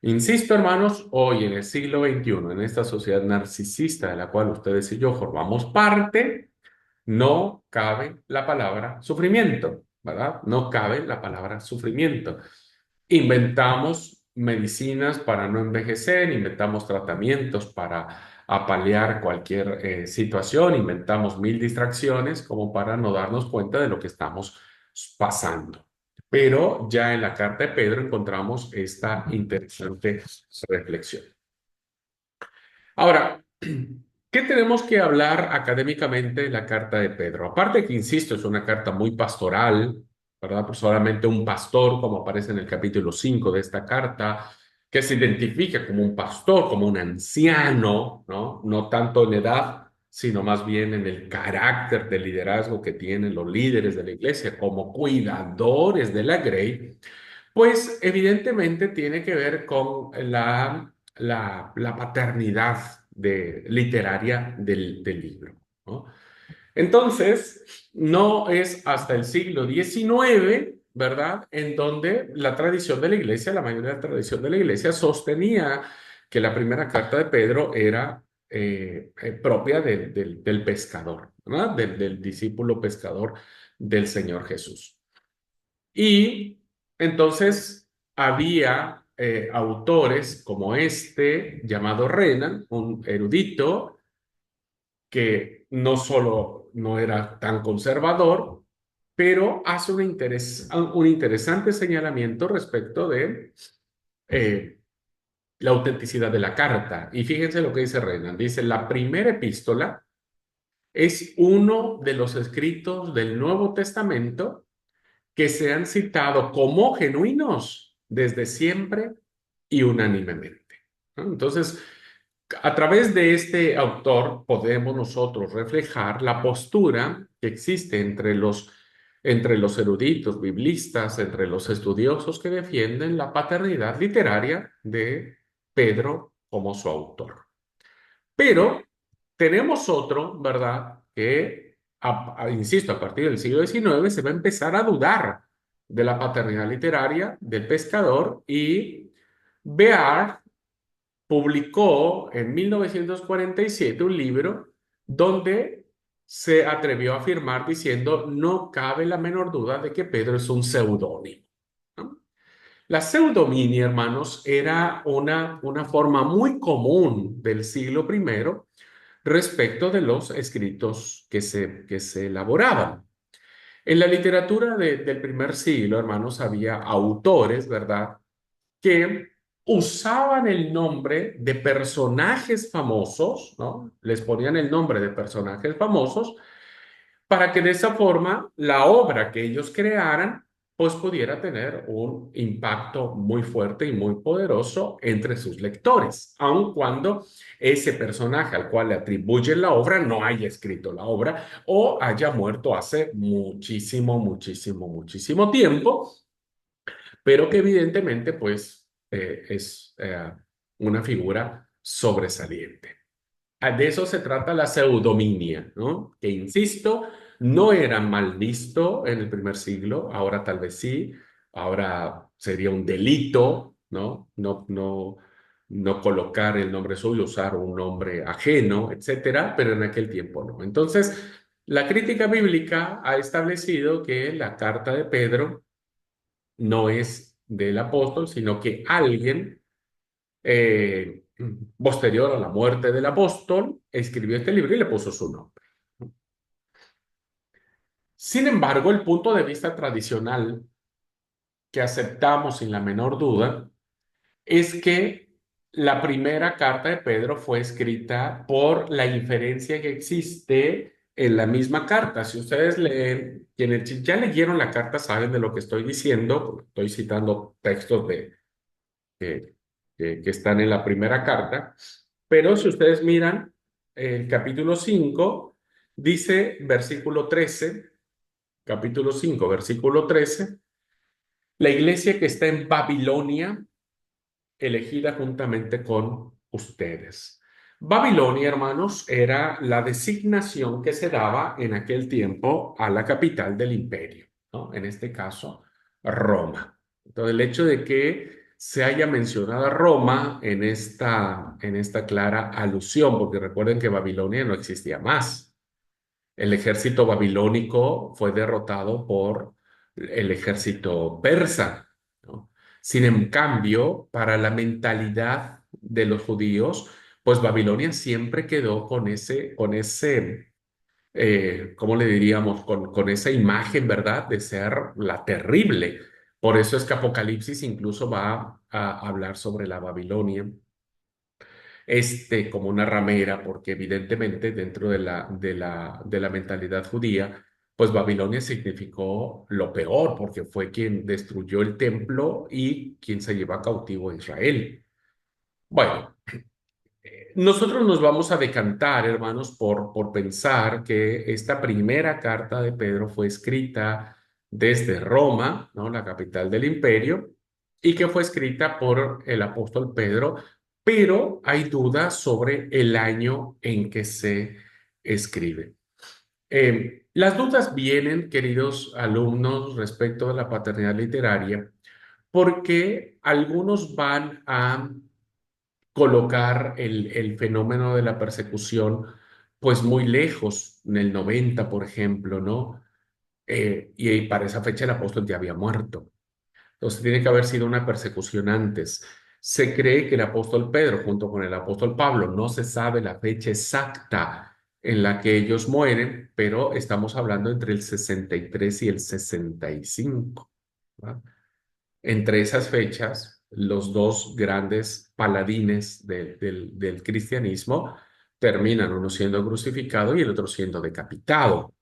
Insisto, hermanos, hoy en el siglo XXI, en esta sociedad narcisista de la cual ustedes y yo formamos parte, no cabe la palabra sufrimiento, ¿verdad? No cabe la palabra sufrimiento. Inventamos medicinas para no envejecer, inventamos tratamientos para apalear cualquier situación, inventamos mil distracciones como para no darnos cuenta de lo que estamos pasando. Pero ya en la carta de Pedro encontramos esta interesante reflexión. Ahora, ¿qué tenemos que hablar académicamente de la carta de Pedro? Aparte que, insisto, es una carta muy pastoral, ¿verdad? Pues solamente un pastor, como aparece en el capítulo 5 de esta carta, que se identifica como un pastor, como un anciano, ¿no? No tanto en edad, sino más bien en el carácter de liderazgo que tienen los líderes de la iglesia como cuidadores de la grey, pues evidentemente tiene que ver con la paternidad literaria del libro, ¿no? Entonces, no es hasta el siglo XIX, ¿verdad?, en donde la tradición de la iglesia, la mayoría de la tradición de la iglesia, sostenía que la primera carta de Pedro era propia del pescador, ¿verdad?, del discípulo pescador del Señor Jesús. Y entonces había autores como este, llamado Renan, un erudito que no solo no era tan conservador, pero hace un interesante señalamiento respecto de la autenticidad de la carta. Y fíjense lo que dice Renan. Dice, la primera epístola es uno de los escritos del Nuevo Testamento que se han citado como genuinos desde siempre y unánimemente, ¿no? Entonces, a través de este autor podemos nosotros reflejar la postura que existe entre los eruditos biblistas, entre los estudiosos que defienden la paternidad literaria de Pedro como su autor. Pero tenemos otro, ¿verdad? Que, insisto, a partir del siglo XIX se va a empezar a dudar de la paternidad literaria del pescador, y Beard publicó en 1947 un libro donde se atrevió a afirmar diciendo, no cabe la menor duda de que Pedro es un seudónimo, ¿no? La pseudominia, hermanos, era una forma muy común del siglo primero respecto de los escritos que se elaboraban. En la literatura del primer siglo, hermanos, había autores, ¿verdad?, que usaban el nombre de personajes famosos, ¿no? Les ponían el nombre de personajes famosos para que de esa forma la obra que ellos crearan pues pudiera tener un impacto muy fuerte y muy poderoso entre sus lectores, aun cuando ese personaje al cual le atribuyen la obra no haya escrito la obra o haya muerto hace muchísimo, muchísimo, muchísimo tiempo, pero que evidentemente pues es una figura sobresaliente. De eso se trata la pseudominia, ¿no? Que, insisto, no era mal visto en el primer siglo, ahora tal vez sí, ahora sería un delito, ¿no? No colocar el nombre suyo, usar un nombre ajeno, etcétera, pero en aquel tiempo no. Entonces, la crítica bíblica ha establecido que la carta de Pedro no es del apóstol, sino que alguien eh, posterior a la muerte del apóstol, escribió este libro y le puso su nombre. Sin embargo, el punto de vista tradicional que aceptamos sin la menor duda es que la primera carta de Pedro fue escrita por la inferencia que existe en la misma carta. Si ustedes leen, quienes ya leyeron la carta saben de lo que estoy diciendo, porque estoy citando textos de que están en la primera carta. Pero si ustedes miran el capítulo 5, dice versículo 13, capítulo 5, versículo 13, la iglesia que está en Babilonia, elegida juntamente con ustedes. Babilonia, hermanos, era la designación que se daba en aquel tiempo a la capital del imperio, ¿no? En este caso, Roma. Entonces, el hecho de que se haya mencionado a Roma en esta clara alusión, porque recuerden que Babilonia no existía más. El ejército babilónico fue derrotado por el ejército persa, ¿no? Sin en cambio, para la mentalidad de los judíos, pues Babilonia siempre quedó ¿cómo le diríamos? Con esa imagen, ¿verdad? De ser la terrible. Por eso es que Apocalipsis incluso va a hablar sobre la Babilonia como una ramera, porque evidentemente dentro de la mentalidad judía, pues Babilonia significó lo peor, porque fue quien destruyó el templo y quien se llevó a cautivo a Israel. Bueno, nosotros nos vamos a decantar, hermanos, por pensar que esta primera carta de Pedro fue escrita desde Roma, ¿no? La capital del imperio, y que fue escrita por el apóstol Pedro, pero hay dudas sobre el año en que se escribe. Las dudas vienen, queridos alumnos, respecto a la paternidad literaria, porque algunos van a colocar el fenómeno de la persecución pues muy lejos, en el 90, por ejemplo, ¿no? Y para esa fecha el apóstol ya había muerto. Entonces tiene que haber sido una persecución antes. Se cree que el apóstol Pedro, junto con el apóstol Pablo, no se sabe la fecha exacta en la que ellos mueren, pero estamos hablando entre el 63 y el 65, ¿verdad? Entre esas fechas, los dos grandes paladines del cristianismo terminan, uno siendo crucificado y el otro siendo decapitado.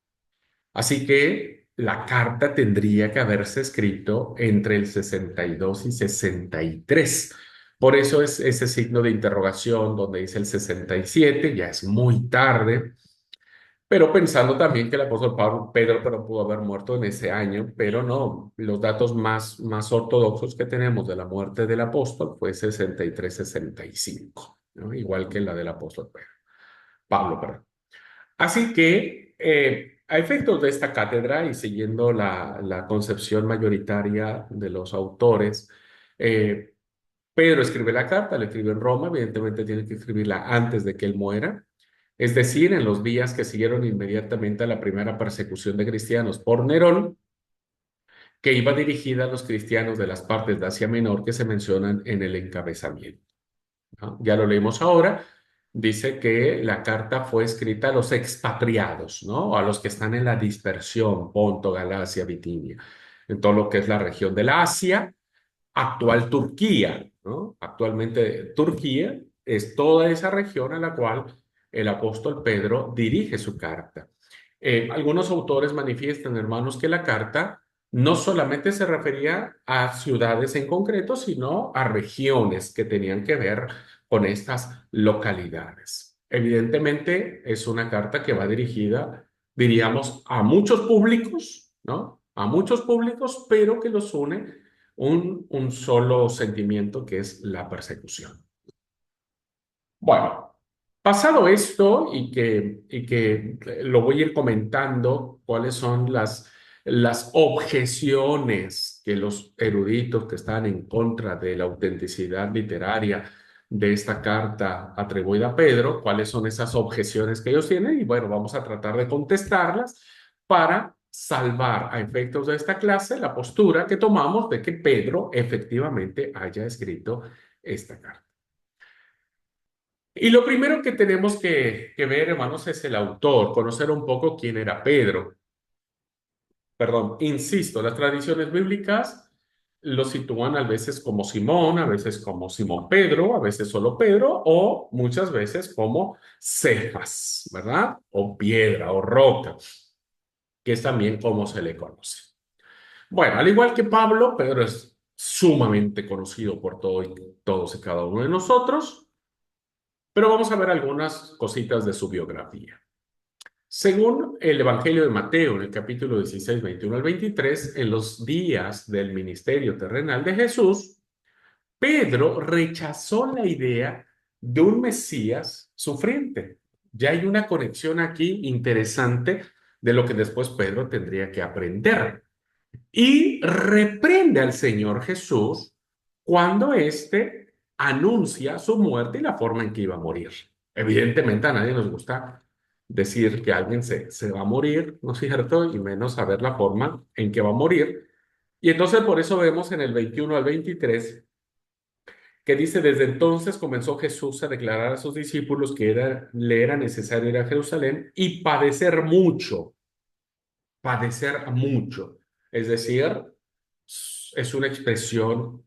Así que la carta tendría que haberse escrito entre el 62 y 63. Por eso es ese signo de interrogación donde dice el 67, ya es muy tarde. Pero pensando también que el apóstol Pedro pero pudo haber muerto en ese año, pero no, los datos más ortodoxos que tenemos de la muerte del apóstol fue 63-65, ¿no? Igual que la del apóstol Pablo, perdón. Así que, a efectos de esta cátedra y siguiendo la concepción mayoritaria de los autores, eh, Pedro escribe la carta, la escribe en Roma, evidentemente tiene que escribirla antes de que él muera, es decir, en los días que siguieron inmediatamente a la primera persecución de cristianos por Nerón, que iba dirigida a los cristianos de las partes de Asia Menor que se mencionan en el encabezamiento, ¿no? Ya lo leemos ahora. Dice que la carta fue escrita a los expatriados, ¿no? A los que están en la dispersión, Ponto, Galacia, Bitinia, en todo lo que es la región del Asia, actual Turquía, ¿no? Actualmente Turquía es toda esa región a la cual el apóstol Pedro dirige su carta. Algunos autores manifiestan, hermanos, que la carta no solamente se refería a ciudades en concreto, sino a regiones que tenían que ver con estas localidades. Evidentemente, es una carta que va dirigida, diríamos, a muchos públicos, ¿no? A muchos públicos, pero que los une un solo sentimiento que es la persecución. Bueno, pasado esto y que lo voy a ir comentando, cuáles son las objeciones que los eruditos que están en contra de la autenticidad literaria de esta carta atribuida a Pedro, cuáles son esas objeciones que ellos tienen y bueno, vamos a tratar de contestarlas para salvar a efectos de esta clase la postura que tomamos de que Pedro efectivamente haya escrito esta carta. Y lo primero que tenemos que ver, hermanos, es el autor, conocer un poco quién era Pedro. Perdón, insisto, las tradiciones bíblicas lo sitúan a veces como Simón, a veces como Simón Pedro, a veces solo Pedro, o muchas veces como Cefas, ¿verdad? O piedra o roca, que es también como se le conoce. Bueno, al igual que Pablo, Pedro es sumamente conocido por todos y cada uno de nosotros, pero vamos a ver algunas cositas de su biografía. Según el Evangelio de Mateo, en el capítulo 16, 21 al 23, en los días del ministerio terrenal de Jesús, Pedro rechazó la idea de un Mesías sufriente. Ya hay una conexión aquí interesante de lo que después Pedro tendría que aprender. Y reprende al Señor Jesús cuando éste anuncia su muerte y la forma en que iba a morir. Evidentemente a nadie nos gusta decir que alguien se va a morir, ¿no es cierto? Y menos saber la forma en que va a morir. Y entonces por eso vemos en el 21 al 23 que dice, desde entonces comenzó Jesús a declarar a sus discípulos que le era necesario ir a Jerusalén y padecer mucho, padecer mucho. Es decir, es una expresión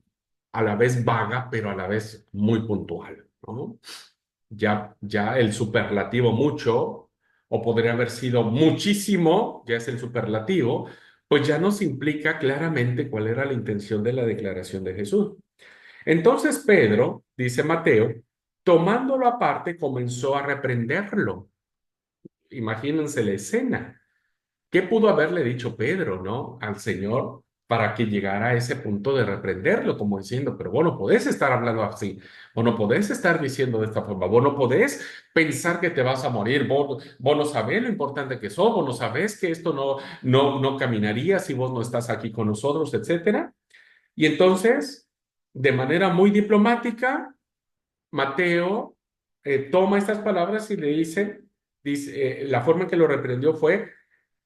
a la vez vaga, pero a la vez muy puntual, ¿no? Ya el superlativo mucho, o podría haber sido muchísimo, ya es el superlativo, pues ya nos implica claramente cuál era la intención de la declaración de Jesús. Entonces Pedro, dice Mateo, tomándolo aparte, comenzó a reprenderlo. Imagínense la escena. ¿Qué pudo haberle dicho Pedro, no, al Señor para que llegara a ese punto de reprenderlo, como diciendo, pero vos no podés estar hablando así, vos no podés estar diciendo de esta forma, vos no podés pensar que te vas a morir, vos no sabés lo importante que sos, vos no sabés que esto no caminaría si vos no estás aquí con nosotros, etcétera? Y entonces, de manera muy diplomática, Mateo toma estas palabras y le dice, la forma en que lo reprendió fue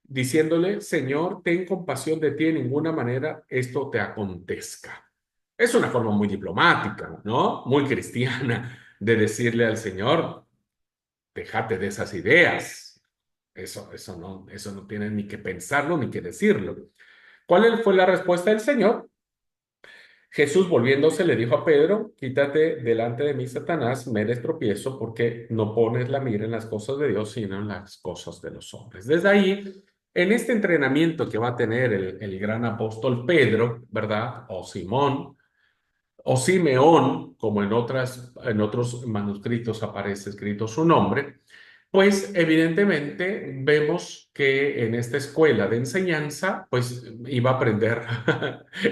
diciéndole, Señor, ten compasión de ti, en ninguna manera esto te acontezca. Es una forma muy diplomática, ¿no? Muy cristiana de decirle al Señor, déjate de esas ideas. Eso no tienes ni que pensarlo ni que decirlo. ¿Cuál fue la respuesta del Señor? Jesús volviéndose le dijo a Pedro, quítate delante de mí, Satanás, me eres tropiezo porque no pones la mira en las cosas de Dios, sino en las cosas de los hombres. Desde ahí, en este entrenamiento que va a tener el gran apóstol Pedro, ¿verdad? O Simón, o Simeón, como en otros manuscritos aparece escrito su nombre, pues evidentemente vemos que en esta escuela de enseñanza, pues iba a aprender,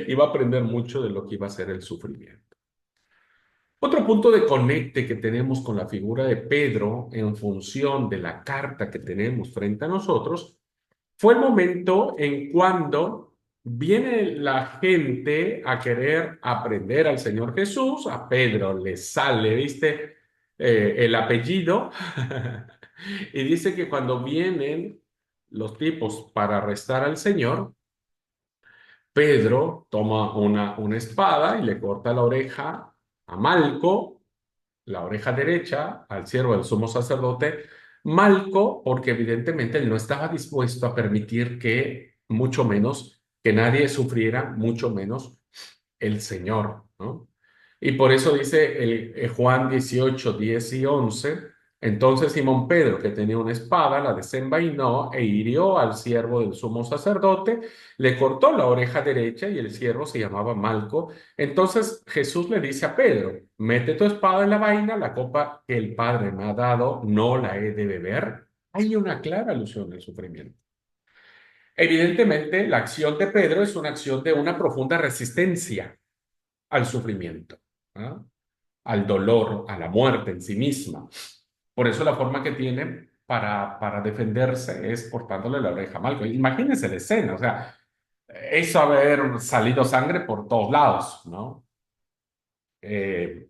iba a aprender mucho de lo que iba a ser el sufrimiento. Otro punto de conecte que tenemos con la figura de Pedro en función de la carta que tenemos frente a nosotros fue el momento en cuando viene la gente a querer aprender al Señor Jesús, a Pedro le sale, ¿viste? El apellido, y dice que cuando vienen los tipos para arrestar al Señor, Pedro toma una espada y le corta la oreja a Malco, la oreja derecha, al siervo del sumo sacerdote, Malco, porque evidentemente él no estaba dispuesto a permitir que, mucho menos, que nadie sufriera, mucho menos el Señor, ¿no? Y por eso dice Juan 18, 10 y 11, entonces Simón Pedro, que tenía una espada, la desenvainó e hirió al siervo del sumo sacerdote, le cortó la oreja derecha y el siervo se llamaba Malco. Entonces Jesús le dice a Pedro, mete tu espada en la vaina, la copa que el Padre me ha dado, no la he de beber. Hay una clara alusión al sufrimiento. Evidentemente, la acción de Pedro es una acción de una profunda resistencia al sufrimiento, ¿ah? Al dolor, a la muerte en sí misma. Por eso la forma que tiene para defenderse es cortándole la oreja a Malcolm. Imagínense la escena, o sea, eso haber salido sangre por todos lados, ¿no? Eh,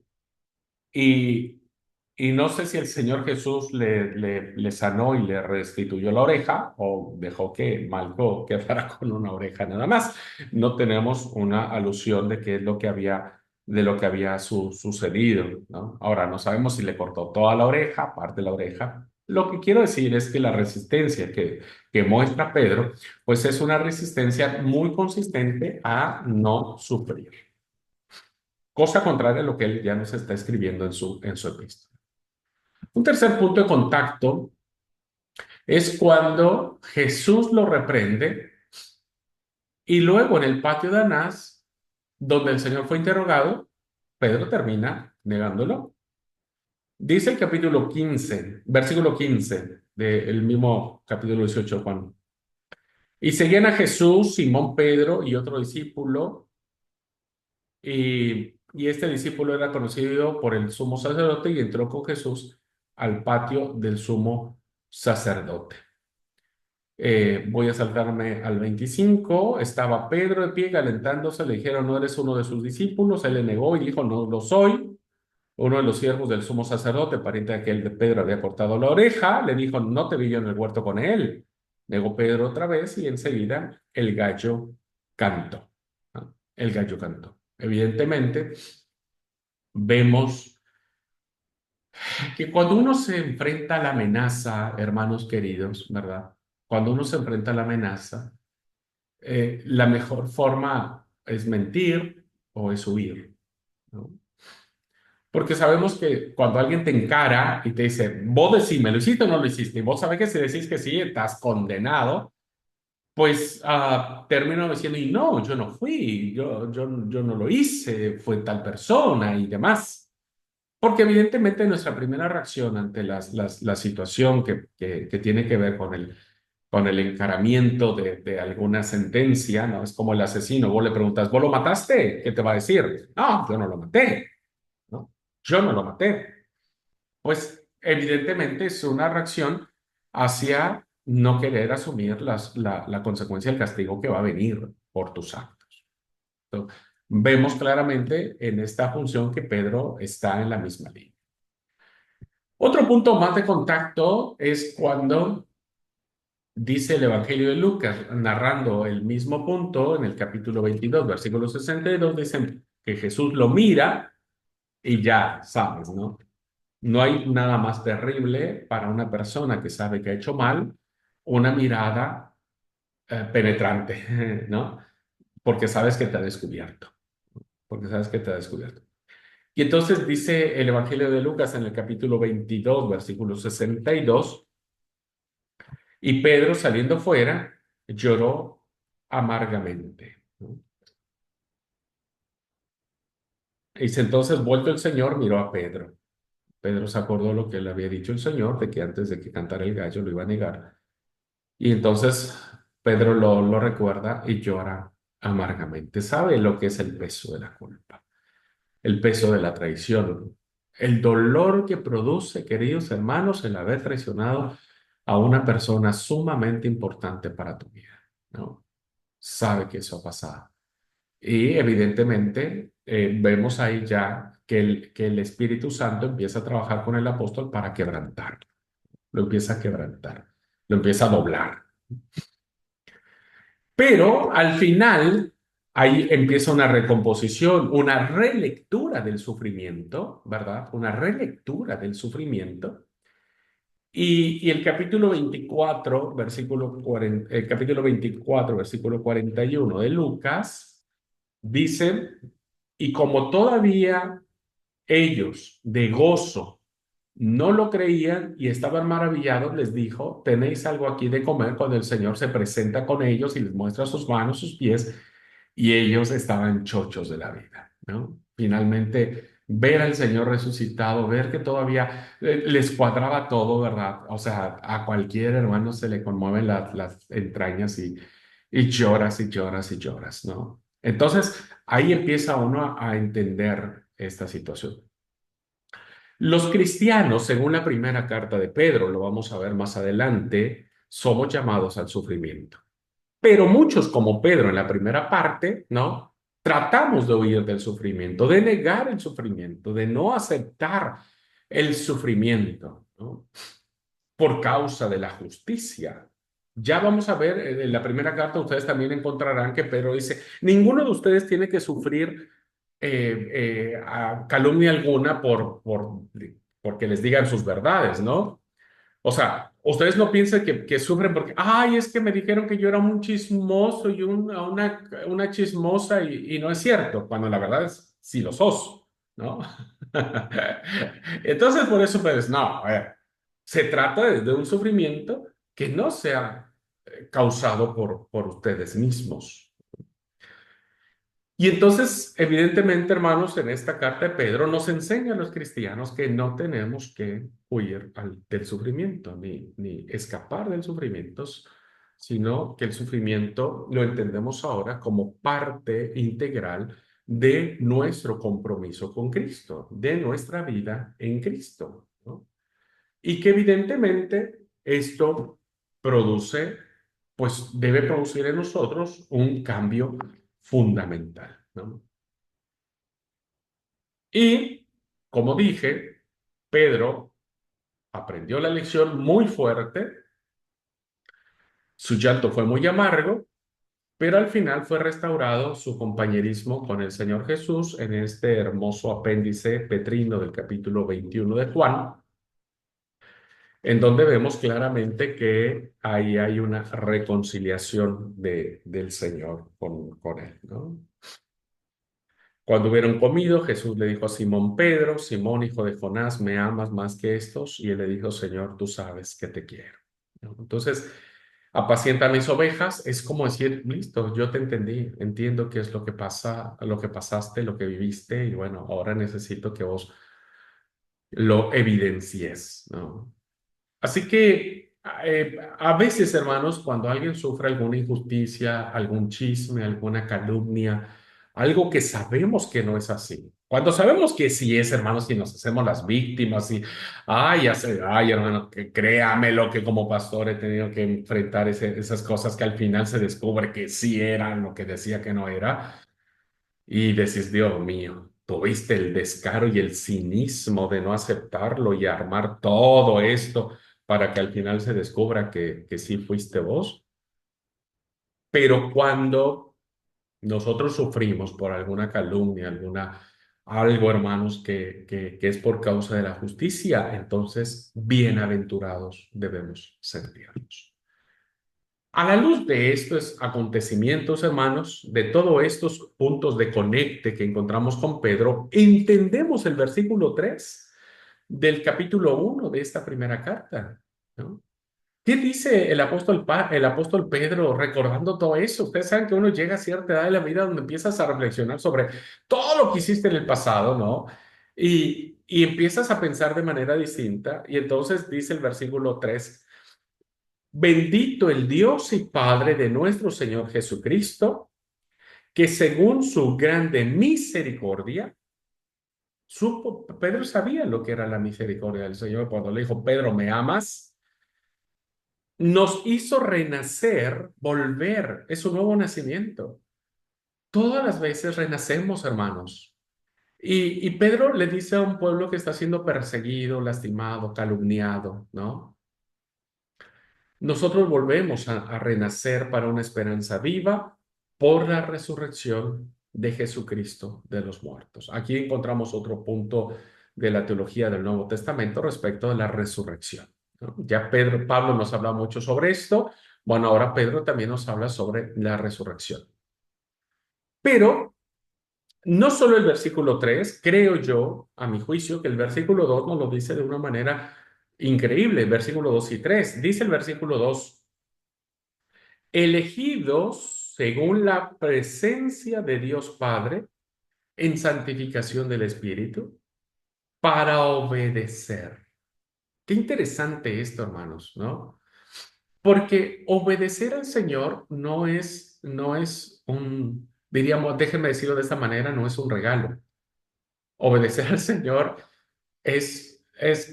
y, y no sé si el Señor Jesús le sanó y le restituyó la oreja o dejó que Malco quedara con una oreja nada más. No tenemos una alusión de qué es lo que había sucedido, ¿no? Ahora, no sabemos si le cortó toda la oreja, parte de la oreja. Lo que quiero decir es que la resistencia que muestra Pedro, pues es una resistencia muy consistente a no sufrir. Cosa contraria a lo que él ya nos está escribiendo en su epístola. Un tercer punto de contacto es cuando Jesús lo reprende y luego en el patio de Anás donde el Señor fue interrogado, Pedro termina negándolo. Dice el capítulo 15, versículo 15 del mismo capítulo 18 de Juan. Y seguían a Jesús, Simón Pedro y otro discípulo, y este discípulo era conocido por el sumo sacerdote y entró con Jesús al patio del sumo sacerdote. Voy a saltarme al 25. Estaba Pedro de pie calentándose, le dijeron, ¿no eres uno de sus discípulos? Él le negó y dijo, no lo soy. Uno de los siervos del sumo sacerdote, pariente de aquel de Pedro, había cortado la oreja, le dijo, no te vi yo en el huerto con él. Negó Pedro otra vez y enseguida el gallo cantó. ¿No? El gallo cantó. Evidentemente, vemos que cuando uno se enfrenta a la amenaza, hermanos queridos, ¿verdad? Cuando uno se enfrenta a la amenaza, la mejor forma es mentir o es huir, ¿no? Porque sabemos que cuando alguien te encara y te dice, vos decime, ¿lo hiciste o no lo hiciste? Y vos sabés que si decís que sí, estás condenado, pues termino diciendo, y no, yo no fui, yo no lo hice, fue tal persona y demás. Porque evidentemente nuestra primera reacción ante la situación que tiene que ver con el encaramiento de alguna sentencia, ¿no? Es como el asesino, vos le preguntas, ¿vos lo mataste? ¿Qué te va a decir? No, yo no lo maté, ¿no? Yo no lo maté. Pues evidentemente es una reacción hacia no querer asumir la consecuencia del castigo que va a venir por tus actos. Entonces, vemos claramente en esta función que Pedro está en la misma línea. Otro punto más de contacto es cuando dice el Evangelio de Lucas, narrando el mismo punto en el capítulo 22, versículo 62, dicen que Jesús lo mira y ya sabes, ¿no? No hay nada más terrible para una persona que sabe que ha hecho mal, una mirada penetrante, ¿no? Porque sabes que te ha descubierto, porque sabes que te ha descubierto. Y entonces dice el Evangelio de Lucas en el capítulo 22, versículo 62, y Pedro saliendo fuera lloró amargamente, ¿no? Dice entonces, vuelto el Señor, miró a Pedro. Pedro se acordó lo que le había dicho el Señor, de que antes de que cantara el gallo lo iba a negar. Y entonces Pedro lo recuerda y llora amargamente. Sabe lo que es el peso de la culpa, el peso de la traición, el dolor que produce, queridos hermanos, el haber traicionado a una persona sumamente importante para tu vida, ¿no? Sabe que eso ha pasado. Y evidentemente vemos ahí ya que el Espíritu Santo empieza a trabajar con el apóstol para quebrantarlo, lo empieza a quebrantar, lo empieza a doblar. Pero al final, ahí empieza una recomposición, una relectura del sufrimiento, ¿verdad? Una relectura del sufrimiento. Y el capítulo 24, el capítulo 24, versículo 41 de Lucas, dice, y como todavía ellos de gozo no lo creían y estaban maravillados, les dijo, tenéis algo aquí de comer cuando el Señor se presenta con ellos y les muestra sus manos, sus pies, y ellos estaban chochos de la vida, ¿no? Finalmente, ver al Señor resucitado, ver que todavía les cuadraba todo, ¿verdad? O sea, a cualquier hermano se le conmueven las entrañas y lloras y lloras y lloras, ¿no? Entonces, ahí empieza uno a entender esta situación. Los cristianos, según la primera carta de Pedro, lo vamos a ver más adelante, somos llamados al sufrimiento. Pero muchos, como Pedro en la primera parte, ¿no? Tratamos de huir del sufrimiento, de negar el sufrimiento, de no aceptar el sufrimiento, ¿no? Por causa de la justicia. Ya vamos a ver en la primera carta, ustedes también encontrarán que Pedro dice, ninguno de ustedes tiene que sufrir calumnia alguna porque les digan sus verdades, ¿no? O sea, ustedes no piensen que sufren porque, ay, es que me dijeron que yo era un chismoso y una chismosa y no es cierto, cuando la verdad es, sí lo sos, ¿no? Entonces, por eso, pues, no, a ver, se trata de un sufrimiento que no sea causado por ustedes mismos. Y entonces, evidentemente, hermanos, en esta carta de Pedro nos enseña a los cristianos que no tenemos que huir del sufrimiento, ni escapar del sufrimiento, sino que el sufrimiento lo entendemos ahora como parte integral de nuestro compromiso con Cristo, de nuestra vida en Cristo, ¿no? Y que evidentemente esto produce, pues debe producir en nosotros un cambio fundamental, ¿no? Y, como dije, Pedro aprendió la lección muy fuerte, su llanto fue muy amargo, pero al final fue restaurado su compañerismo con el Señor Jesús en este hermoso apéndice petrino del capítulo 21 de Juan, en donde vemos claramente que ahí hay una reconciliación del Señor con él, ¿no? Cuando hubieron comido, Jesús le dijo a Simón Pedro: Simón, hijo de Jonás, ¿me amas más que estos? Y él le dijo: Señor, tú sabes que te quiero, ¿no? Entonces, apacienta mis ovejas es como decir: listo, yo te entendí, entiendo qué es lo que pasa, lo que pasaste, lo que viviste, y bueno, ahora necesito que vos lo evidencies, ¿no? Así que a veces, hermanos, cuando alguien sufre alguna injusticia, algún chisme, alguna calumnia, algo que sabemos que no es así, cuando sabemos que sí es, hermanos, y nos hacemos las víctimas y, ay, ay, hermano, que créame lo que como pastor he tenido que enfrentar esas cosas que al final se descubre que sí eran lo que decía que no era. Y decís: Dios mío, tuviste el descaro y el cinismo de no aceptarlo y armar todo esto para que al final se descubra que sí fuiste vos. Pero cuando nosotros sufrimos por alguna calumnia, algo, hermanos, que es por causa de la justicia, entonces bienaventurados debemos sentirnos. A la luz de estos acontecimientos, hermanos, de todos estos puntos de conecte que encontramos con Pedro, entendemos el versículo 3 del capítulo 1 de esta primera carta, ¿no? ¿Qué dice el apóstol Pedro recordando todo eso? Ustedes saben que uno llega a cierta edad de la vida donde empiezas a reflexionar sobre todo lo que hiciste en el pasado, ¿no? Y empiezas a pensar de manera distinta. Y entonces dice el versículo 3: Bendito el Dios y Padre de nuestro Señor Jesucristo, que según su grande misericordia, Pedro sabía lo que era la misericordia del Señor cuando le dijo: Pedro, ¿me amas? Nos hizo renacer, volver, es un nuevo nacimiento. Todas las veces renacemos, hermanos. Y Pedro le dice a un pueblo que está siendo perseguido, lastimado, calumniado, ¿no? Nosotros volvemos a renacer para una esperanza viva por la resurrección de Jesucristo de los muertos. Aquí encontramos otro punto de la teología del Nuevo Testamento respecto de la resurrección, ¿no? Ya Pablo nos habla mucho sobre esto. Bueno, ahora Pedro también nos habla sobre la resurrección. Pero no solo el versículo 3, creo yo, a mi juicio, que el versículo 2 nos lo dice de una manera increíble. Versículo 2 y 3. Dice el versículo 2: elegidos según la presencia de Dios Padre en santificación del Espíritu para obedecer. Qué interesante esto, hermanos, ¿no? Porque obedecer al Señor no es diríamos, déjenme decirlo de esta manera, no es un regalo. Obedecer al Señor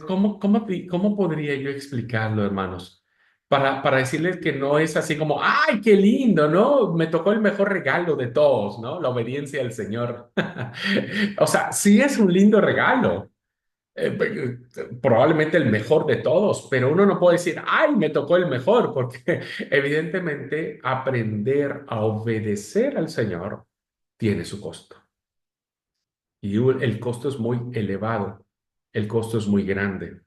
¿cómo podría yo explicarlo, hermanos? Para decirles que no es así como: ¡ay, qué lindo!, ¿no? Me tocó el mejor regalo de todos, ¿no? La obediencia al Señor. O sea, sí es un lindo regalo, probablemente el mejor de todos, pero uno no puede decir: ¡ay, me tocó el mejor! Porque evidentemente aprender a obedecer al Señor tiene su costo. Y el costo es muy elevado, el costo es muy grande.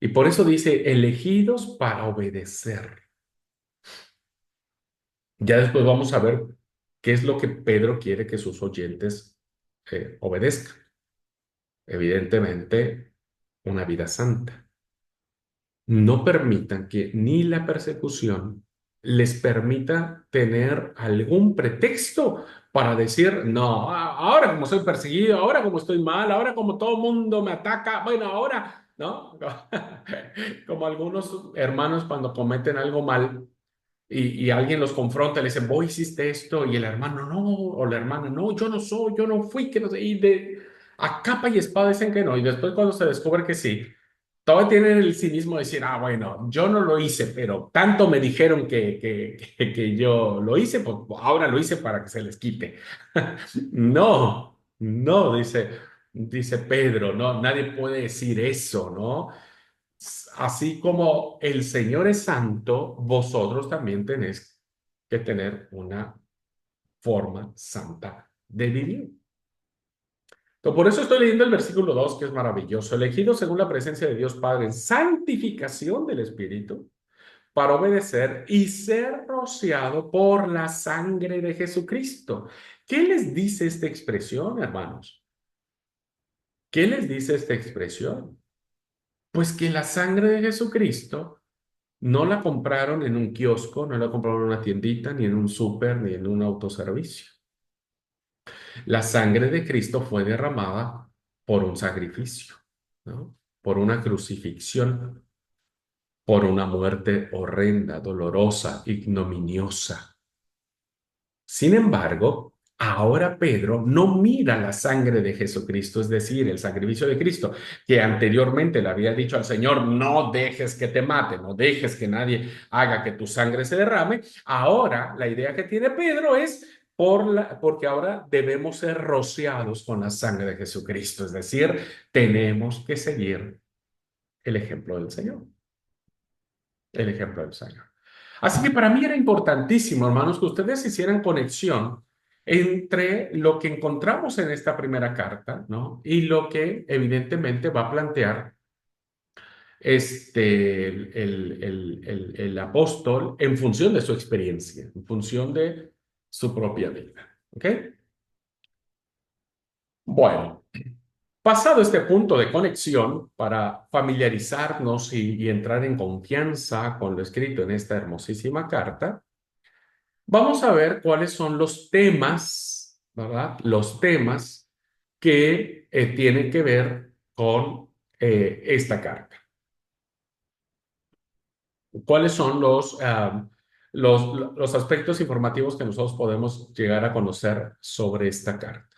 Y por eso dice: elegidos para obedecer. Ya después vamos a ver qué es lo que Pedro quiere que sus oyentes obedezcan. Evidentemente, una vida santa. No permitan que ni la persecución, les permita tener algún pretexto para decir, no, ahora como soy perseguido, ahora como estoy mal, ahora como todo el mundo me ataca, bueno, ahora, ¿no? Como algunos hermanos cuando cometen algo mal y alguien los confronta, le dicen, vos hiciste esto, y el hermano no, o la hermana no, yo no soy, yo no fui, que no sé, y a capa y espada dicen que no, y después cuando se descubre que sí, todavía tienen el cinismo de decir, bueno, yo no lo hice, pero tanto me dijeron que yo lo hice, pues ahora lo hice para que se les quite. No, no, dice Pedro, no, nadie puede decir eso, ¿no? Así como el Señor es santo, vosotros también tenéis que tener una forma santa de vivir. Entonces, por eso estoy leyendo el versículo 2, que es maravilloso. Elegido según la presencia de Dios Padre en santificación del Espíritu, para obedecer y ser rociado por la sangre de Jesucristo. ¿Qué les dice esta expresión, hermanos? ¿Qué les dice esta expresión? Pues que la sangre de Jesucristo no la compraron en un kiosco, no la compraron en una tiendita, ni en un súper, ni en un autoservicio. La sangre de Cristo fue derramada por un sacrificio, ¿no? Por una crucifixión, por una muerte horrenda, dolorosa, ignominiosa. Sin embargo, ahora Pedro no mira la sangre de Jesucristo, es decir, el sacrificio de Cristo, que anteriormente le había dicho al Señor, no dejes que te mate, no dejes que nadie haga que tu sangre se derrame. Ahora la idea que tiene Pedro es porque ahora debemos ser rociados con la sangre de Jesucristo, es decir, tenemos que seguir el ejemplo del Señor, el ejemplo del Señor. Así que para mí era importantísimo, hermanos, que ustedes hicieran conexión entre lo que encontramos en esta primera carta, ¿no? Y lo que evidentemente va a plantear el apóstol en función de su experiencia, en función de su propia vida. ¿Ok? Bueno, pasado este punto de conexión para familiarizarnos y entrar en confianza con lo escrito en esta hermosísima carta, vamos a ver cuáles son los temas, ¿verdad? Los temas que tienen que ver con esta carta. ¿Cuáles son los aspectos informativos que nosotros podemos llegar a conocer sobre esta carta?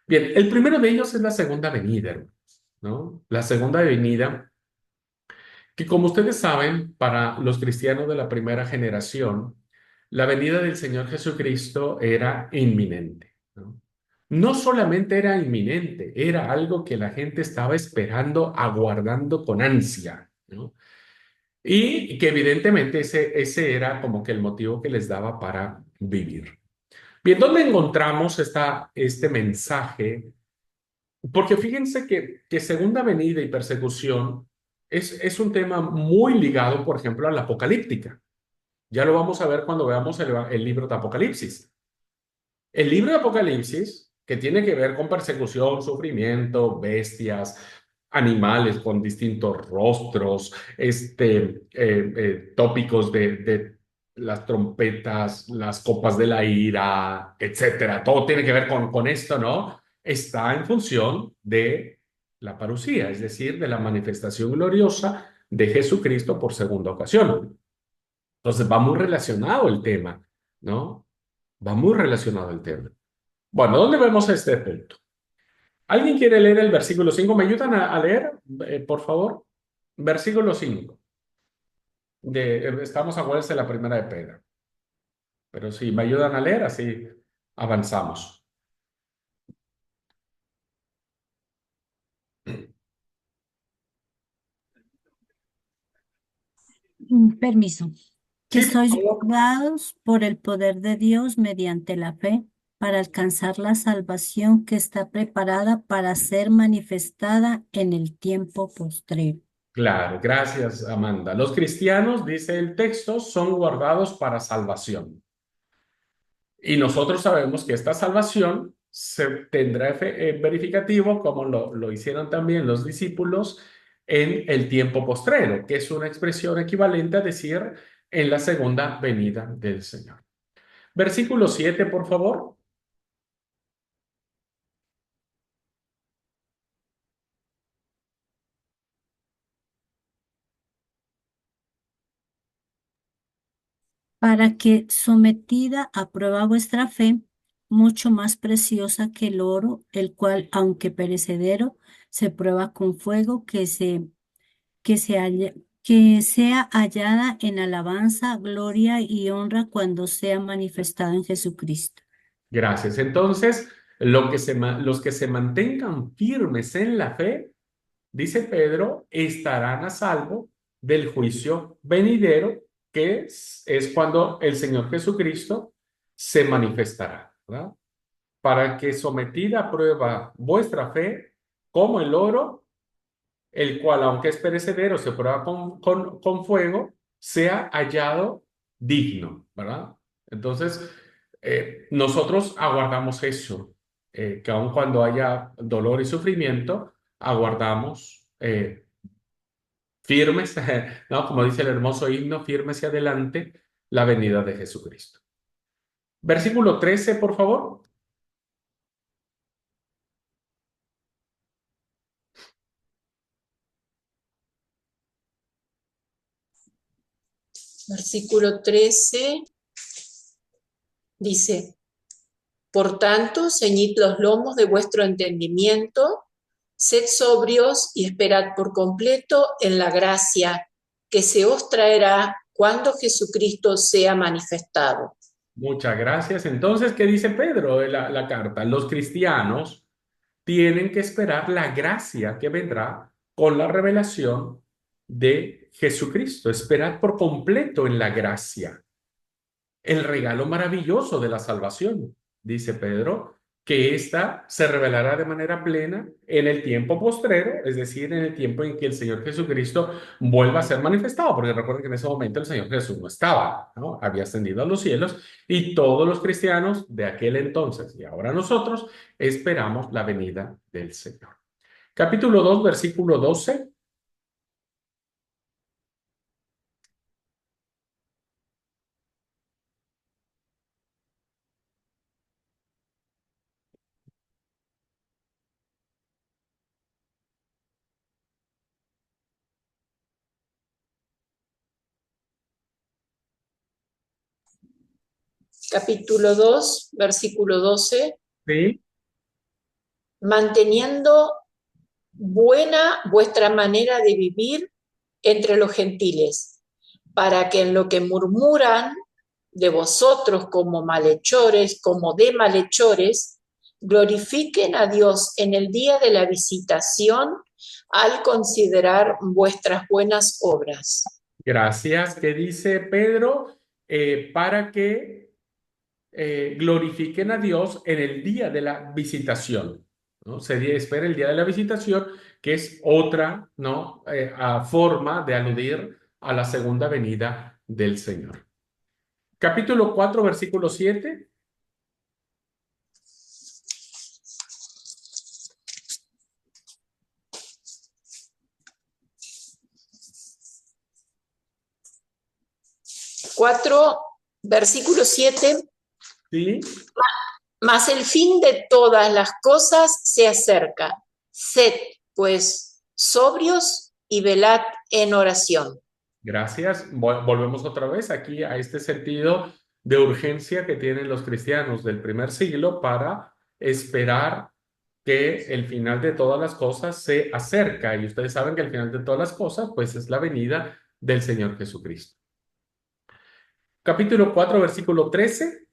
Bien, el primero de ellos es la segunda venida, hermanos, ¿no? La segunda venida, que como ustedes saben, para los cristianos de la primera generación, la venida del Señor Jesucristo era inminente, ¿no? No solamente era inminente, era algo que la gente estaba esperando, aguardando con ansia, ¿no? Y que evidentemente ese era como que el motivo que les daba para vivir. Bien, ¿dónde encontramos este mensaje? Porque fíjense que segunda venida y persecución es un tema muy ligado, por ejemplo, a la apocalíptica. Ya lo vamos a ver cuando veamos el libro de Apocalipsis. El libro de Apocalipsis, que tiene que ver con persecución, sufrimiento, bestias, animales con distintos rostros, tópicos de las trompetas, las copas de la ira, etcétera. Todo tiene que ver con esto, ¿no? Está en función de la parucía, es decir, de la manifestación gloriosa de Jesucristo por segunda ocasión. Entonces va muy relacionado el tema, ¿no? Va muy relacionado el tema. Bueno, ¿dónde vemos este punto? ¿Alguien quiere leer el versículo 5? ¿Me ayudan a leer, por favor? Versículo 5. Estamos a de la primera de Pedro. Pero si me ayudan a leer, así avanzamos. Permiso. Que Sí, por sois favor. guardados por el poder de Dios mediante la fe para alcanzar la salvación que está preparada para ser manifestada en el tiempo postrero. Claro, gracias, Amanda. Los cristianos, dice el texto, son guardados para salvación. Y nosotros sabemos que esta salvación se tendrá verificativo, como lo hicieron también los discípulos, en el tiempo postrero, que es una expresión equivalente a decir en la segunda venida del Señor. Versículo 7, por favor. Para que sometida a prueba vuestra fe, mucho más preciosa que el oro, el cual, aunque perecedero, se prueba con fuego, que se halla- que sea hallada en alabanza, gloria y honra cuando sea manifestado en Jesucristo. Gracias. Entonces, los que se mantengan firmes en la fe, dice Pedro, estarán a salvo del juicio venidero, que es cuando el Señor Jesucristo se manifestará, ¿verdad? Para que sometida a prueba vuestra fe, como el oro, el cual, aunque es perecedero, se prueba con fuego, sea hallado digno, ¿verdad? Entonces, nosotros aguardamos eso, que aun cuando haya dolor y sufrimiento, aguardamos firmes, ¿no? Como dice el hermoso himno, firmes hacia adelante, la venida de Jesucristo. Versículo 13, por favor. Versículo 13 dice, por tanto, ceñid los lomos de vuestro entendimiento, sed sobrios y esperad por completo en la gracia que se os traerá cuando Jesucristo sea manifestado. Muchas gracias. Entonces, ¿qué dice Pedro de la carta? Los cristianos tienen que esperar la gracia que vendrá con la revelación de Jesucristo. Esperar por completo en la gracia, el regalo maravilloso de la salvación, dice Pedro, que ésta se revelará de manera plena en el tiempo postrero, es decir, en el tiempo en que el Señor Jesucristo vuelva a ser manifestado, porque recuerden que en ese momento el Señor Jesús no estaba, ¿no? Había ascendido a los cielos y todos los cristianos de aquel entonces y ahora nosotros esperamos la venida del Señor. Capítulo 2, versículo 12. Capítulo 2, versículo 12, Sí. manteniendo buena vuestra manera de vivir entre los gentiles, para que en lo que murmuran de vosotros como malhechores, como de malhechores, glorifiquen a Dios en el día de la visitación al considerar vuestras buenas obras. Gracias. ¿Qué dice Pedro? Para que glorifiquen a Dios en el día de la visitación, ¿no? Se espera el día de la visitación, que es otra, ¿no? Forma de aludir a la segunda venida del Señor. Capítulo 4, versículo 7. Cuatro, versículo 7. Sí. Mas el fin de todas las cosas se acerca. Sed, pues, sobrios y velad en oración. Gracias. Volvemos otra vez aquí a este sentido de urgencia que tienen los cristianos del primer siglo para esperar que el final de todas las cosas se acerca. Y ustedes saben que el final de todas las cosas, pues, es la venida del Señor Jesucristo. Capítulo 4, versículo 13.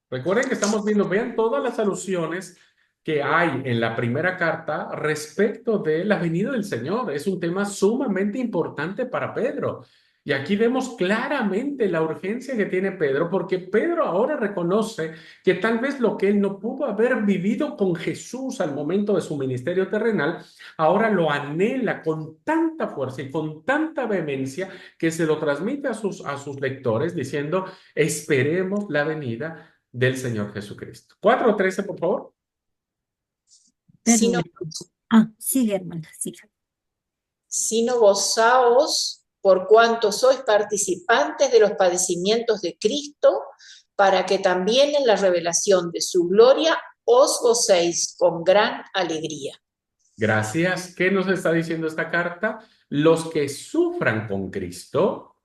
Recuerden que estamos viendo, vean todas las alusiones que hay en la primera carta respecto de la venida del Señor. Es un tema sumamente importante para Pedro. Y aquí vemos claramente la urgencia que tiene Pedro, porque Pedro ahora reconoce que tal vez lo que él no pudo haber vivido con Jesús al momento de su ministerio terrenal, ahora lo anhela con tanta fuerza y con tanta vehemencia que se lo transmite a sus lectores diciendo, esperemos la venida del Señor Jesucristo. 4:13, por favor. Sino, Sigue, hermana, sigue. sino gozaos por cuanto sois participantes de los padecimientos de Cristo, para que también en la revelación de su gloria os gocéis con gran alegría. Gracias. ¿Qué nos está diciendo esta carta? Los que sufran con Cristo,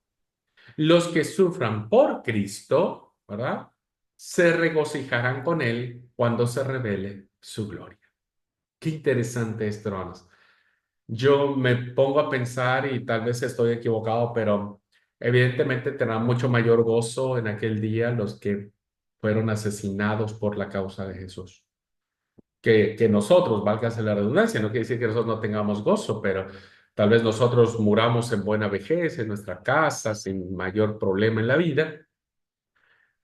los que sufran por Cristo, ¿verdad? Se regocijarán con Él cuando se revele su gloria. Qué interesante esto, hermanos. Yo me pongo a pensar y tal vez estoy equivocado, pero evidentemente tendrán mucho mayor gozo en aquel día los que fueron asesinados por la causa de Jesús que nosotros, válgase la redundancia. No quiere decir que nosotros no tengamos gozo, pero tal vez nosotros muramos en buena vejez, en nuestra casa, sin mayor problema en la vida,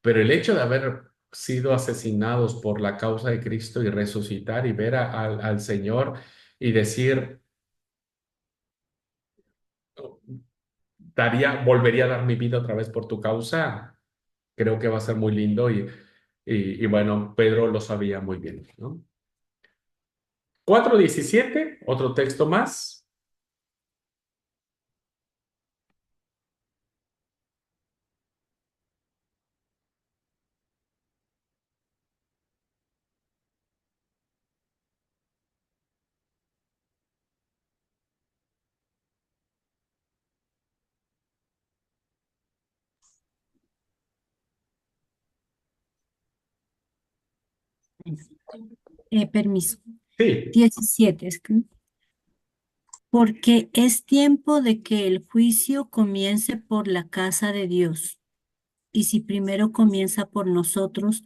pero el hecho de haber sido asesinados por la causa de Cristo y resucitar y ver al Señor y decir, volvería a dar mi vida otra vez por tu causa, creo que va a ser muy lindo y bueno, Pedro lo sabía muy bien, ¿no? 4:17, otro texto más. Permiso. Sí, 17. Porque es tiempo de que el juicio comience por la casa de Dios. Y si primero comienza por nosotros,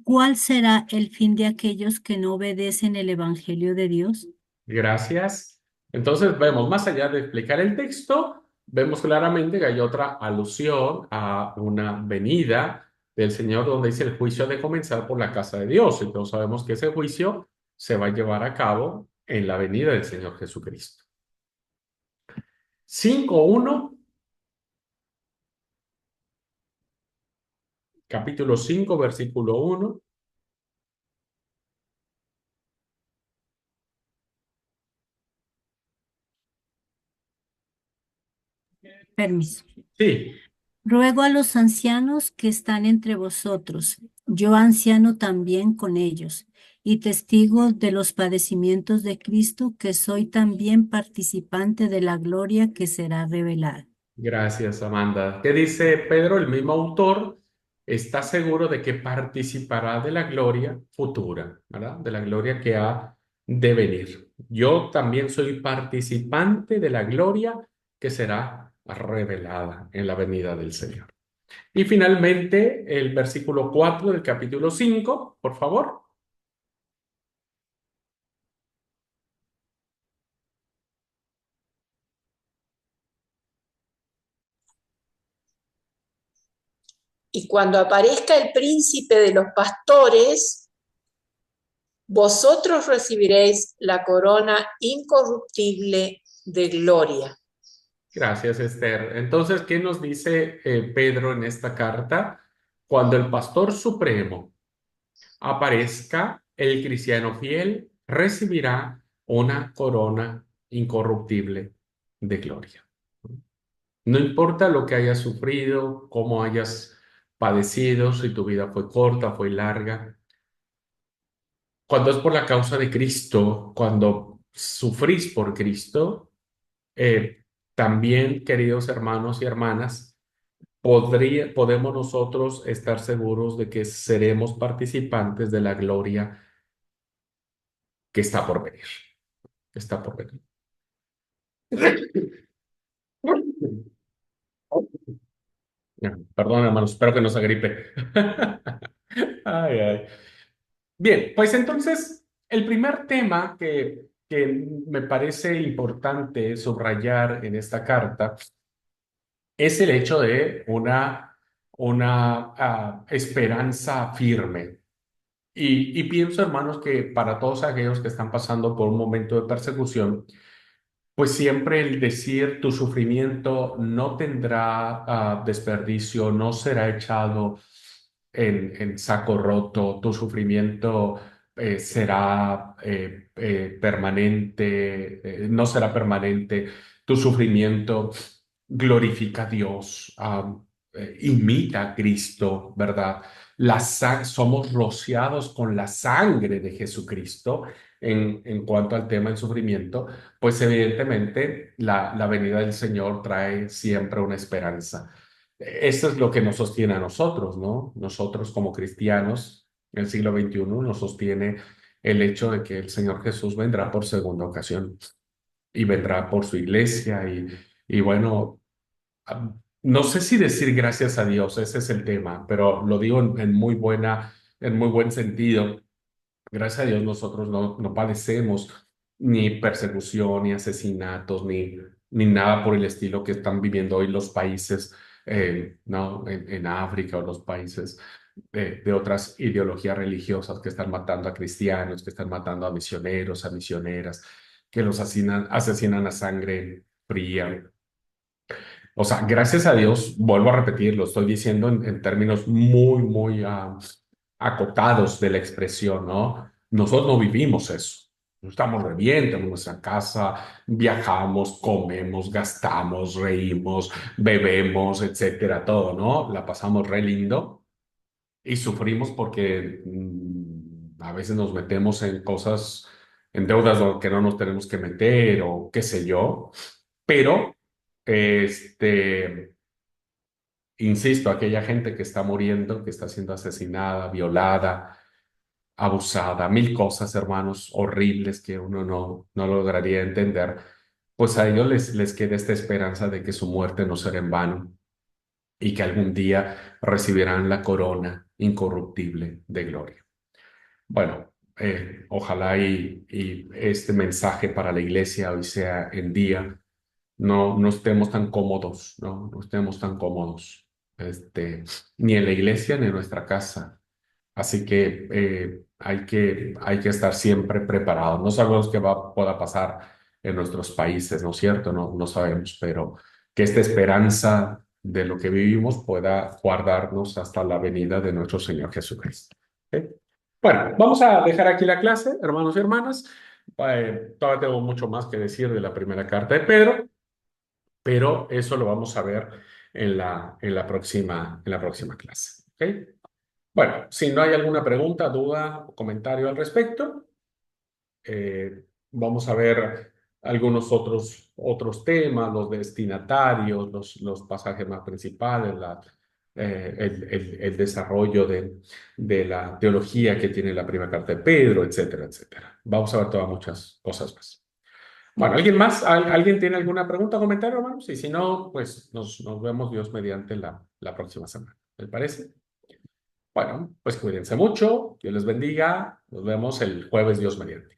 ¿cuál será el fin de aquellos que no obedecen el Evangelio de Dios? gracias. Entonces vemos, más allá de explicar el texto, vemos claramente que hay otra alusión a una venida del Señor donde dice el juicio ha de comenzar por la casa de Dios. Entonces sabemos que ese juicio se va a llevar a cabo en la venida del Señor Jesucristo. 5:1, capítulo 5, versículo 1. Permiso. Sí, Ruego a los ancianos que están entre vosotros, yo anciano también con ellos, y testigo de los padecimientos de Cristo, que soy también participante de la gloria que será revelada. gracias, Amanda. ¿Qué dice Pedro? El mismo autor está seguro de que participará de la gloria futura, ¿verdad? De la gloria que ha de venir. Yo también soy participante de la gloria que será revelada en la venida del Señor. Y finalmente, el versículo 4 del capítulo 5, por favor. Y cuando aparezca el príncipe de los pastores, vosotros recibiréis la corona incorruptible de gloria. Gracias, Esther. Entonces, ¿qué nos dice Pedro en esta carta? Cuando el pastor supremo aparezca, el cristiano fiel recibirá una corona incorruptible de gloria. No importa lo que hayas sufrido, cómo hayas padecido, si tu vida fue corta, fue larga. Cuando es por la causa de Cristo, cuando sufrís por Cristo, eh, también, queridos hermanos y hermanas, podemos nosotros estar seguros de que seremos participantes de la gloria que está por venir. Está por venir. Perdón, hermanos, espero que no se agripe. Ay, ay. Bien, pues entonces, el primer tema que me parece importante subrayar en esta carta es el hecho de una esperanza firme. Y pienso, hermanos, que para todos aquellos que están pasando por un momento de persecución, pues siempre el decir tu sufrimiento no tendrá desperdicio, no será echado en saco roto, tu sufrimiento será permanente, no será permanente, tu sufrimiento glorifica a Dios, imita a Cristo, ¿verdad? Somos rociados con la sangre de Jesucristo en cuanto al tema del sufrimiento, pues evidentemente la venida del Señor trae siempre una esperanza. Eso es lo que nos sostiene a nosotros, ¿no? Nosotros como cristianos, en el siglo XXI, nos sostiene el hecho de que el Señor Jesús vendrá por segunda ocasión y vendrá por su iglesia y bueno, no sé si decir gracias a Dios, ese es el tema, pero lo digo en muy buen sentido. Gracias a Dios nosotros no padecemos ni persecución, ni asesinatos, ni nada por el estilo que están viviendo hoy los países, ¿no? En África o los países de otras ideologías religiosas que están matando a cristianos, que están matando a misioneros, a misioneras, que los asesinan a sangre fría. O sea, gracias a Dios, vuelvo a repetir, lo estoy diciendo en términos muy acotados de la expresión, ¿no? Nosotros no vivimos eso. Estamos re bien, tenemos nuestra casa, viajamos, comemos, gastamos, reímos, bebemos, etcétera, todo, ¿no? La pasamos re lindo y sufrimos porque a veces nos metemos en cosas, en deudas que no nos tenemos que meter o qué sé yo, pero este, insisto, aquella gente que está muriendo, que está siendo asesinada, violada, abusada, mil cosas, hermanos, horribles que uno no lograría entender, pues a ellos les queda esta esperanza de que su muerte no será en vano y que algún día recibirán la corona incorruptible de gloria. Bueno, ojalá y este mensaje para la iglesia hoy sea en día no estemos tan cómodos, no estemos tan cómodos, ni en la iglesia ni en nuestra casa. Así que hay que estar siempre preparados. No sabemos qué pueda pasar en nuestros países, ¿no es cierto? No sabemos, pero que esta esperanza de lo que vivimos pueda guardarnos hasta la venida de nuestro Señor Jesucristo. ¿Ok? Bueno, vamos a dejar aquí la clase, hermanos y hermanas. Todavía tengo mucho más que decir de la primera carta de Pedro, pero eso lo vamos a ver en la próxima clase. ¿Ok? Bueno, si no hay alguna pregunta, duda o comentario al respecto, vamos a ver algunos otros temas, los destinatarios, los pasajes más principales, el desarrollo de la teología que tiene la primera carta de Pedro, etcétera, etcétera. Vamos a ver todas muchas cosas más. Bueno, ¿alguien más? ¿Alguien tiene alguna pregunta o comentario, hermanos? Y si no, pues nos vemos Dios mediante la próxima semana. ¿Les parece? Bueno, pues cuídense mucho, Dios les bendiga, nos vemos el jueves, Dios mediante.